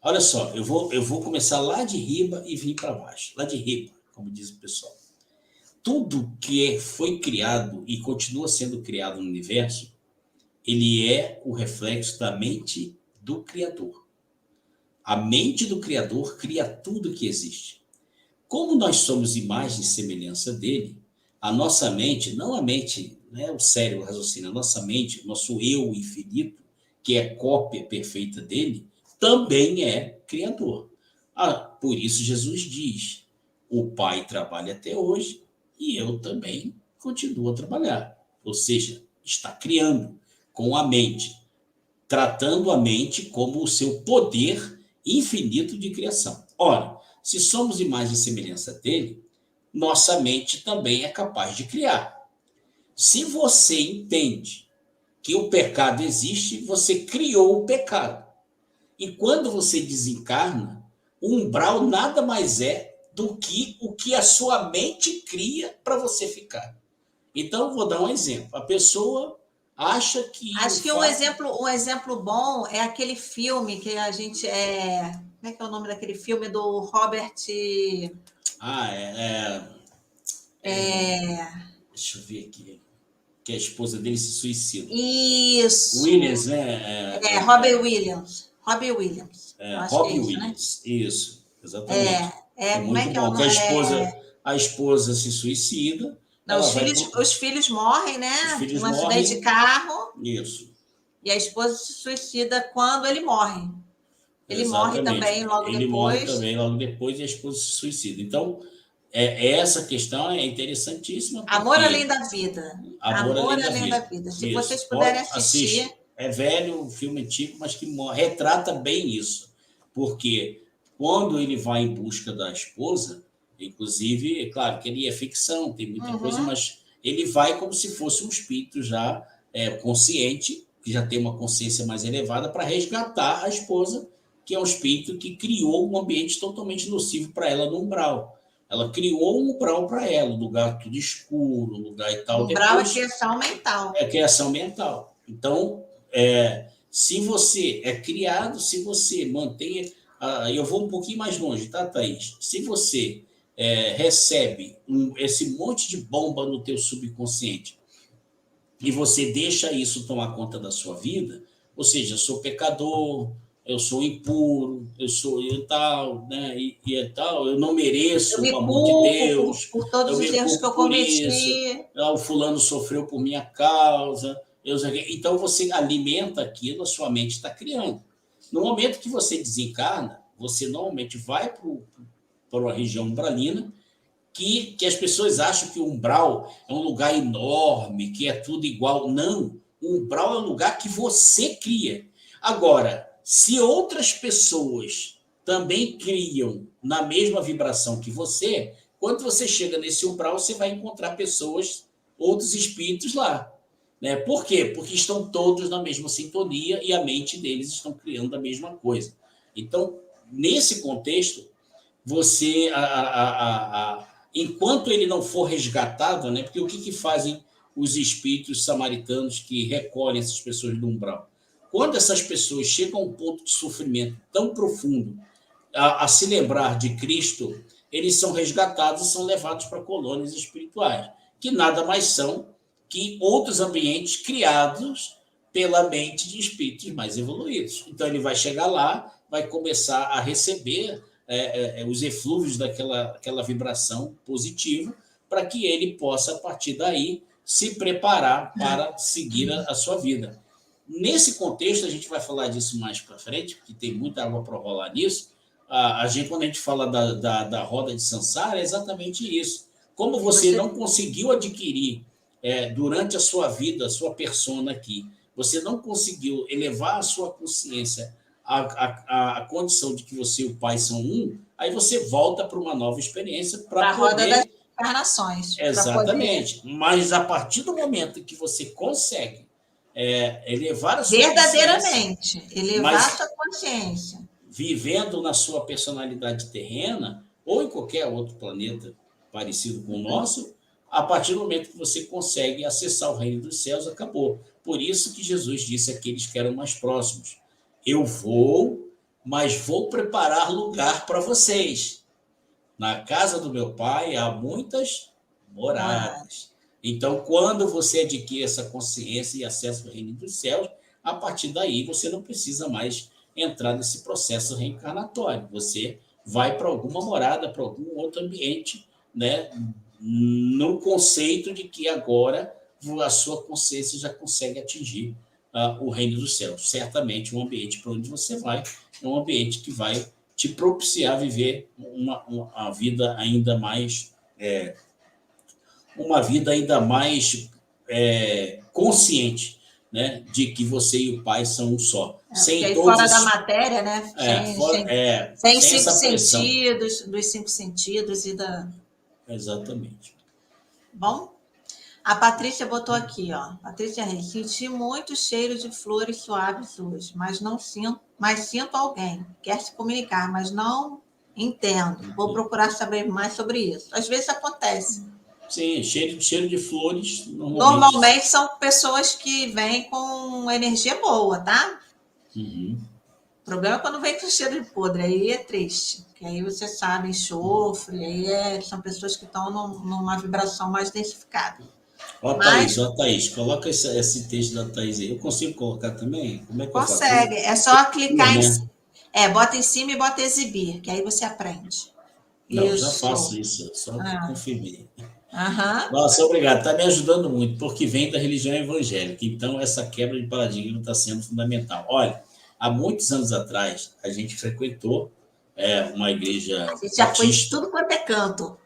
B: Olha só, eu vou começar lá de riba e vir para baixo. Lá de riba, como diz o pessoal. Tudo que foi criado e continua sendo criado no universo, ele é o reflexo da mente do Criador. A mente do Criador cria tudo que existe. Como nós somos imagem e semelhança dele, a nossa mente, não a mente, né, o cérebro raciocínio, a nossa mente, o nosso eu infinito, que é cópia perfeita dele, também é Criador. Por isso Jesus diz, o Pai trabalha até hoje, e eu também continuo a trabalhar. Ou seja, está criando com a mente, tratando a mente como o seu poder infinito de criação. Ora, se somos imagem e semelhança dele, nossa mente também é capaz de criar. Se você entende que o pecado existe, você criou o pecado. E quando você desencarna, o umbral nada mais é do que o que a sua mente cria para você ficar. Então, vou dar um exemplo. A pessoa acha que...
A: Acho que um exemplo bom é aquele filme que a gente... Como é que é o nome daquele filme do Robert...
B: Deixa eu ver aqui. Que a esposa dele se suicida.
A: Isso.
B: Williams, né?
A: Robbie Williams. Robbie Williams.
B: Robbie Williams. Né? Isso, exatamente.
A: Como é que bom,
B: é que a esposa se suicida.
A: Não, os filhos morrem, né? Um acidente de carro.
B: Isso.
A: E a esposa se suicida quando ele morre. Ele morre também logo depois.
B: Ele morre também logo depois e a esposa se suicida. Então, essa questão é interessantíssima.
A: Amor além da vida. Amor além da vida. Se vocês puderem assistir.
B: É velho, um filme antigo, mas que retrata bem isso. Porque quando ele vai em busca da esposa, inclusive, é claro que ele é ficção, tem muita coisa, mas ele vai como se fosse um espírito já consciente, que já tem uma consciência mais elevada, para resgatar a esposa, que é um espírito que criou um ambiente totalmente nocivo para ela no umbral. Ela criou um umbral para ela, um lugar tudo escuro, um lugar e tal.
A: Umbral é criação mental.
B: É criação mental. Então, se você é criado, se você mantém... eu vou um pouquinho mais longe, tá, Thaís? Se você recebe esse monte de bomba no teu subconsciente e você deixa isso tomar conta da sua vida, Ou seja, eu sou pecador, eu sou impuro, eu sou e tal, né? E tal, eu não
A: Eu
B: mereço o
A: me
B: amor de
A: culpo
B: Deus,
A: por
B: eu
A: todos os
B: me
A: erros que
B: culpo
A: eu
B: por isso,
A: cometi.
B: o fulano sofreu por minha causa. Então você alimenta aquilo, a sua mente está criando. No momento que você desencarna, você normalmente vai para uma região umbralina, que as pessoas acham que o umbral é um lugar enorme, que é tudo igual. Não, o umbral é um lugar que você cria. Agora, se outras pessoas também criam na mesma vibração que você, quando você chega nesse umbral, você vai encontrar pessoas, outros espíritos lá. Né? Por quê? Porque estão todos na mesma sintonia e a mente deles estão criando a mesma coisa. Então, nesse contexto, você, enquanto ele não for resgatado, né? Porque o que fazem os espíritos samaritanos que recolhem essas pessoas do umbral? Quando essas pessoas chegam a um ponto de sofrimento tão profundo, a se lembrar de Cristo, eles são resgatados e são levados para colônias espirituais, que nada mais são que outros ambientes criados pela mente de espíritos mais evoluídos. Então, ele vai chegar lá, vai começar a receber os eflúvios daquela vibração positiva, para que ele possa, a partir daí, se preparar para seguir a sua vida. Nesse contexto, a gente vai falar disso mais para frente, porque tem muita água para rolar nisso. Quando a gente fala da roda de Sansara, é exatamente isso. Como você não conseguiu adquirir durante a sua vida, a sua persona aqui, você não conseguiu elevar a sua consciência à condição de que você e o pai são um, aí você volta para uma nova experiência para poder...
A: roda das encarnações.
B: Exatamente. Poder... Mas a partir do momento que você consegue elevar a sua
A: verdadeiramente, elevar a sua
B: consciência, vivendo na sua personalidade terrena ou em qualquer outro planeta parecido com o nosso, a partir do momento que você consegue acessar o reino dos céus, acabou. Por isso que Jesus disse àqueles que eram mais próximos: eu vou, mas vou preparar lugar para vocês. Na casa do meu pai há muitas moradas. Então, quando você adquire essa consciência e acessa o reino dos céus, a partir daí você não precisa mais entrar nesse processo reencarnatório. Você vai para alguma morada, para algum outro ambiente, né? No conceito de que agora a sua consciência já consegue atingir o reino dos céus. Certamente, um ambiente para onde você vai é um ambiente que vai te propiciar viver uma vida ainda mais consciente, né, de que você e o pai são um só.
A: Sem todos fora da matéria, né? Sem cinco sentidos, dos cinco sentidos e da...
B: Exatamente.
A: Bom, a Patrícia botou aqui, ó. Patrícia Reis, senti muito cheiro de flores suaves hoje, mas sinto alguém. Quer se comunicar, mas não entendo. Vou procurar saber mais sobre isso. Às vezes acontece.
B: Sim, cheiro de flores.
A: Normalmente são pessoas que vêm com energia boa, tá?
B: Uhum.
A: O problema é quando vem com cheiro de podre, aí é triste. Porque aí você sabe, enxofre, aí são pessoas que estão numa vibração mais densificada.
B: Ó, Thaís, coloca esse texto da Thaís aí. Eu consigo colocar também? Como é que
A: consegue, eu faço? É só clicar em cima. Bota em cima e bota exibir, que aí você aprende.
B: Não, isso. Já faço isso, só confirmei.
A: Uhum.
B: Nossa, obrigado. Está me ajudando muito, porque vem da religião evangélica. Então, essa quebra de paradigma está sendo fundamental. Olha, há muitos anos atrás, a gente frequentou uma igreja
A: batista. A gente já foi de tudo quanto é canto.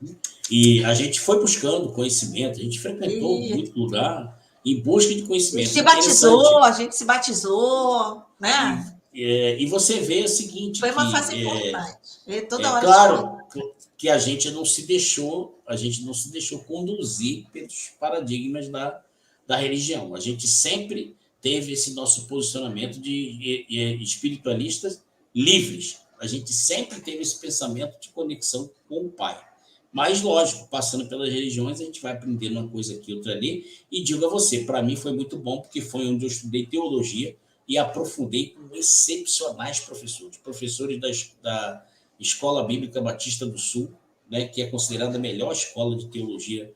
B: E a gente foi buscando conhecimento, a gente frequentou muito lugar em busca de conhecimento.
A: A gente se batizou, né?
B: E você vê o seguinte...
A: Foi uma fase importante.
B: Toda hora claro que a gente não se deixou conduzir pelos paradigmas da religião. A gente sempre teve esse nosso posicionamento de espiritualistas livres. A gente sempre teve esse pensamento de conexão com o Pai. Mas, lógico, passando pelas religiões, a gente vai aprendendo uma coisa aqui, outra ali. E digo a você, para mim foi muito bom, porque foi onde eu estudei teologia e aprofundei com excepcionais professores da Escola Bíblica Batista do Sul, né, que é considerada a melhor escola de teologia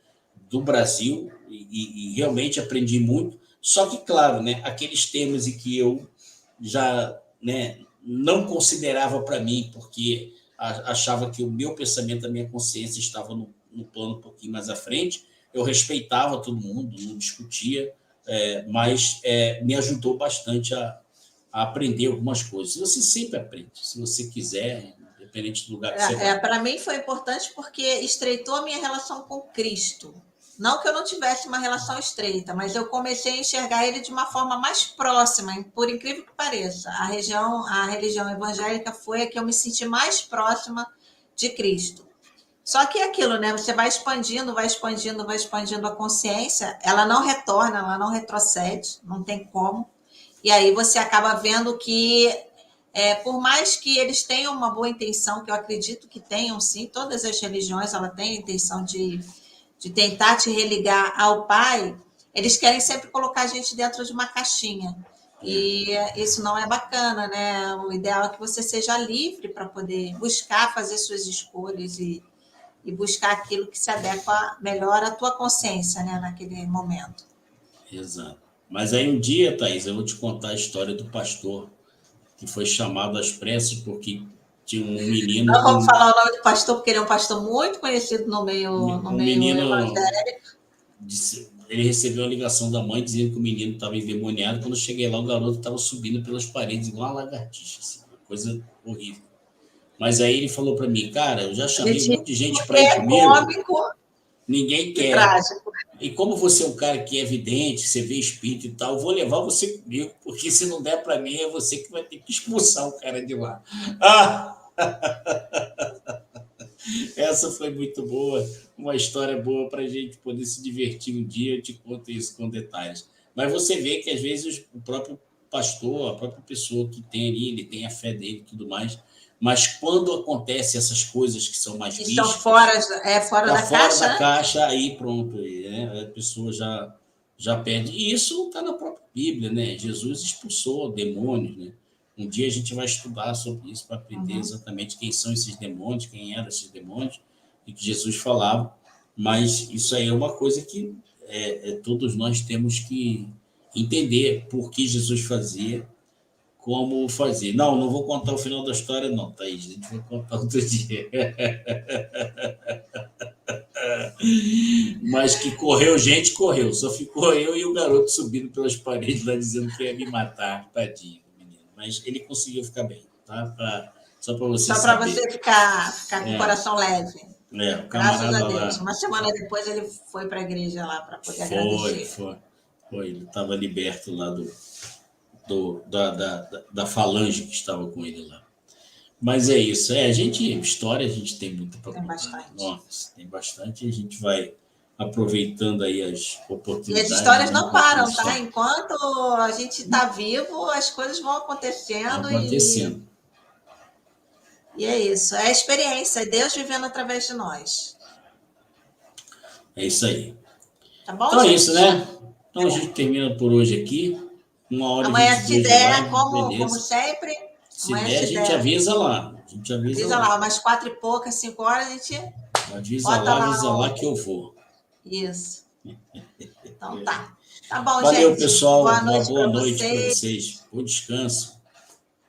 B: do Brasil, e realmente aprendi muito. Só que, claro, né, aqueles temas em que eu já, né, não considerava para mim, porque achava que o meu pensamento, a minha consciência estava no plano um pouquinho mais à frente. Eu respeitava todo mundo, não discutia, mas me ajudou bastante a aprender algumas coisas. Você sempre aprende, se você quiser, independente do lugar que você vai.
A: Para mim foi importante porque estreitou a minha relação com Cristo. Não que eu não tivesse uma relação estreita, mas eu comecei a enxergar ele de uma forma mais próxima, por incrível que pareça. A religião evangélica foi a que eu me senti mais próxima de Cristo. Só que é aquilo, né? Você vai expandindo, vai expandindo, vai expandindo a consciência, ela não retorna, ela não retrocede, não tem como. E aí você acaba vendo que, por mais que eles tenham uma boa intenção, que eu acredito que tenham, sim, todas as religiões ela tem a intenção de tentar te religar ao Pai, eles querem sempre colocar a gente dentro de uma caixinha. E isso não é bacana, né? O ideal é que você seja livre para poder buscar fazer suas escolhas e buscar aquilo que se adequa melhor à tua consciência, né, naquele momento.
B: Exato. Mas aí um dia, Thaís, eu vou te contar a história do pastor que foi chamado às pressas porque tinha um menino...
A: Não vamos falar o nome do pastor, porque ele é um pastor muito conhecido no meio
B: menino
A: evangélico.
B: Ele recebeu uma ligação da mãe dizendo que o menino estava endemoniado. Quando eu cheguei lá, o garoto estava subindo pelas paredes igual uma lagartixa, assim, uma coisa horrível. Mas aí ele falou para mim, cara, eu já chamei um monte de gente para ir comigo.
A: Cômico,
B: ninguém quer.
A: Trágico.
B: E como você é um cara que é evidente, você vê espírito e tal, eu vou levar você comigo, porque se não der para mim, é você que vai ter que expulsar o cara de lá. Essa foi muito boa, uma história boa para a gente poder se divertir um dia. Eu te conto isso com detalhes. Mas você vê que, às vezes, o próprio pastor, a própria pessoa que tem ali, ele tem a fé dele e tudo mais, mas quando acontecem essas coisas que são mais místicas...
A: Estão fora da caixa,
B: da caixa, aí pronto, né? A pessoa já perde. E isso está na própria Bíblia, né? Jesus expulsou demônios, né? Um dia a gente vai estudar sobre isso para aprender exatamente quem são esses demônios, quem eram esses demônios, e que Jesus falava. Mas isso aí é uma coisa que todos nós temos que entender por que Jesus fazia, como fazer. Não vou contar o final da história, não, Thaís. A gente vai contar outro dia. Mas que correu gente, correu. Só ficou eu e o garoto subindo pelas paredes lá dizendo que ia me matar, tadinho, menino. Mas ele conseguiu ficar bem, tá? Só para você
A: saber. Só para você ficar com o coração leve.
B: O
A: graças a Deus. Uma semana depois ele foi para a igreja lá para poder agradecer.
B: Foi. Ele estava liberto lá da falange que estava com ele lá. Mas é isso. História a gente tem muito para contar.
A: Tem bastante.
B: Nossa, tem bastante. A gente vai aproveitando aí as oportunidades.
A: E as histórias não param, tá? Enquanto a gente está vivo, as coisas vão acontecendo. E é isso. É a experiência. É Deus vivendo através de nós.
B: É isso aí.
A: Tá bom,
B: então
A: gente?
B: É isso, né? Então a gente termina por hoje aqui. 1h22.
A: Amanhã, se der, como sempre...
B: Se der, a gente avisa lá.
A: Avisa lá, umas 4 e poucas, 5 horas, a gente
B: avisa lá que eu vou.
A: Isso. Então tá. Tá bom,
B: Valeu,
A: gente.
B: Pessoal.
A: Boa noite
B: para vocês. Bom descanso.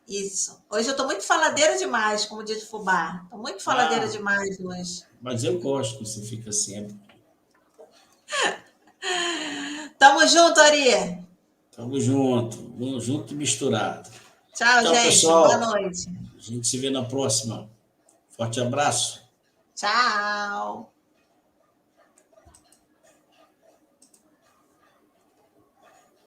A: Isso. Hoje eu tô muito faladeira demais, como diz o Fubá. Tô muito faladeira demais hoje.
B: Mas eu gosto que você fica sempre.
A: Tamo junto, Ari.
B: Tamo junto. Junto e misturado.
A: Tchau, gente.
B: Pessoal.
A: Boa noite.
B: A gente se vê na próxima. Forte abraço.
A: Tchau.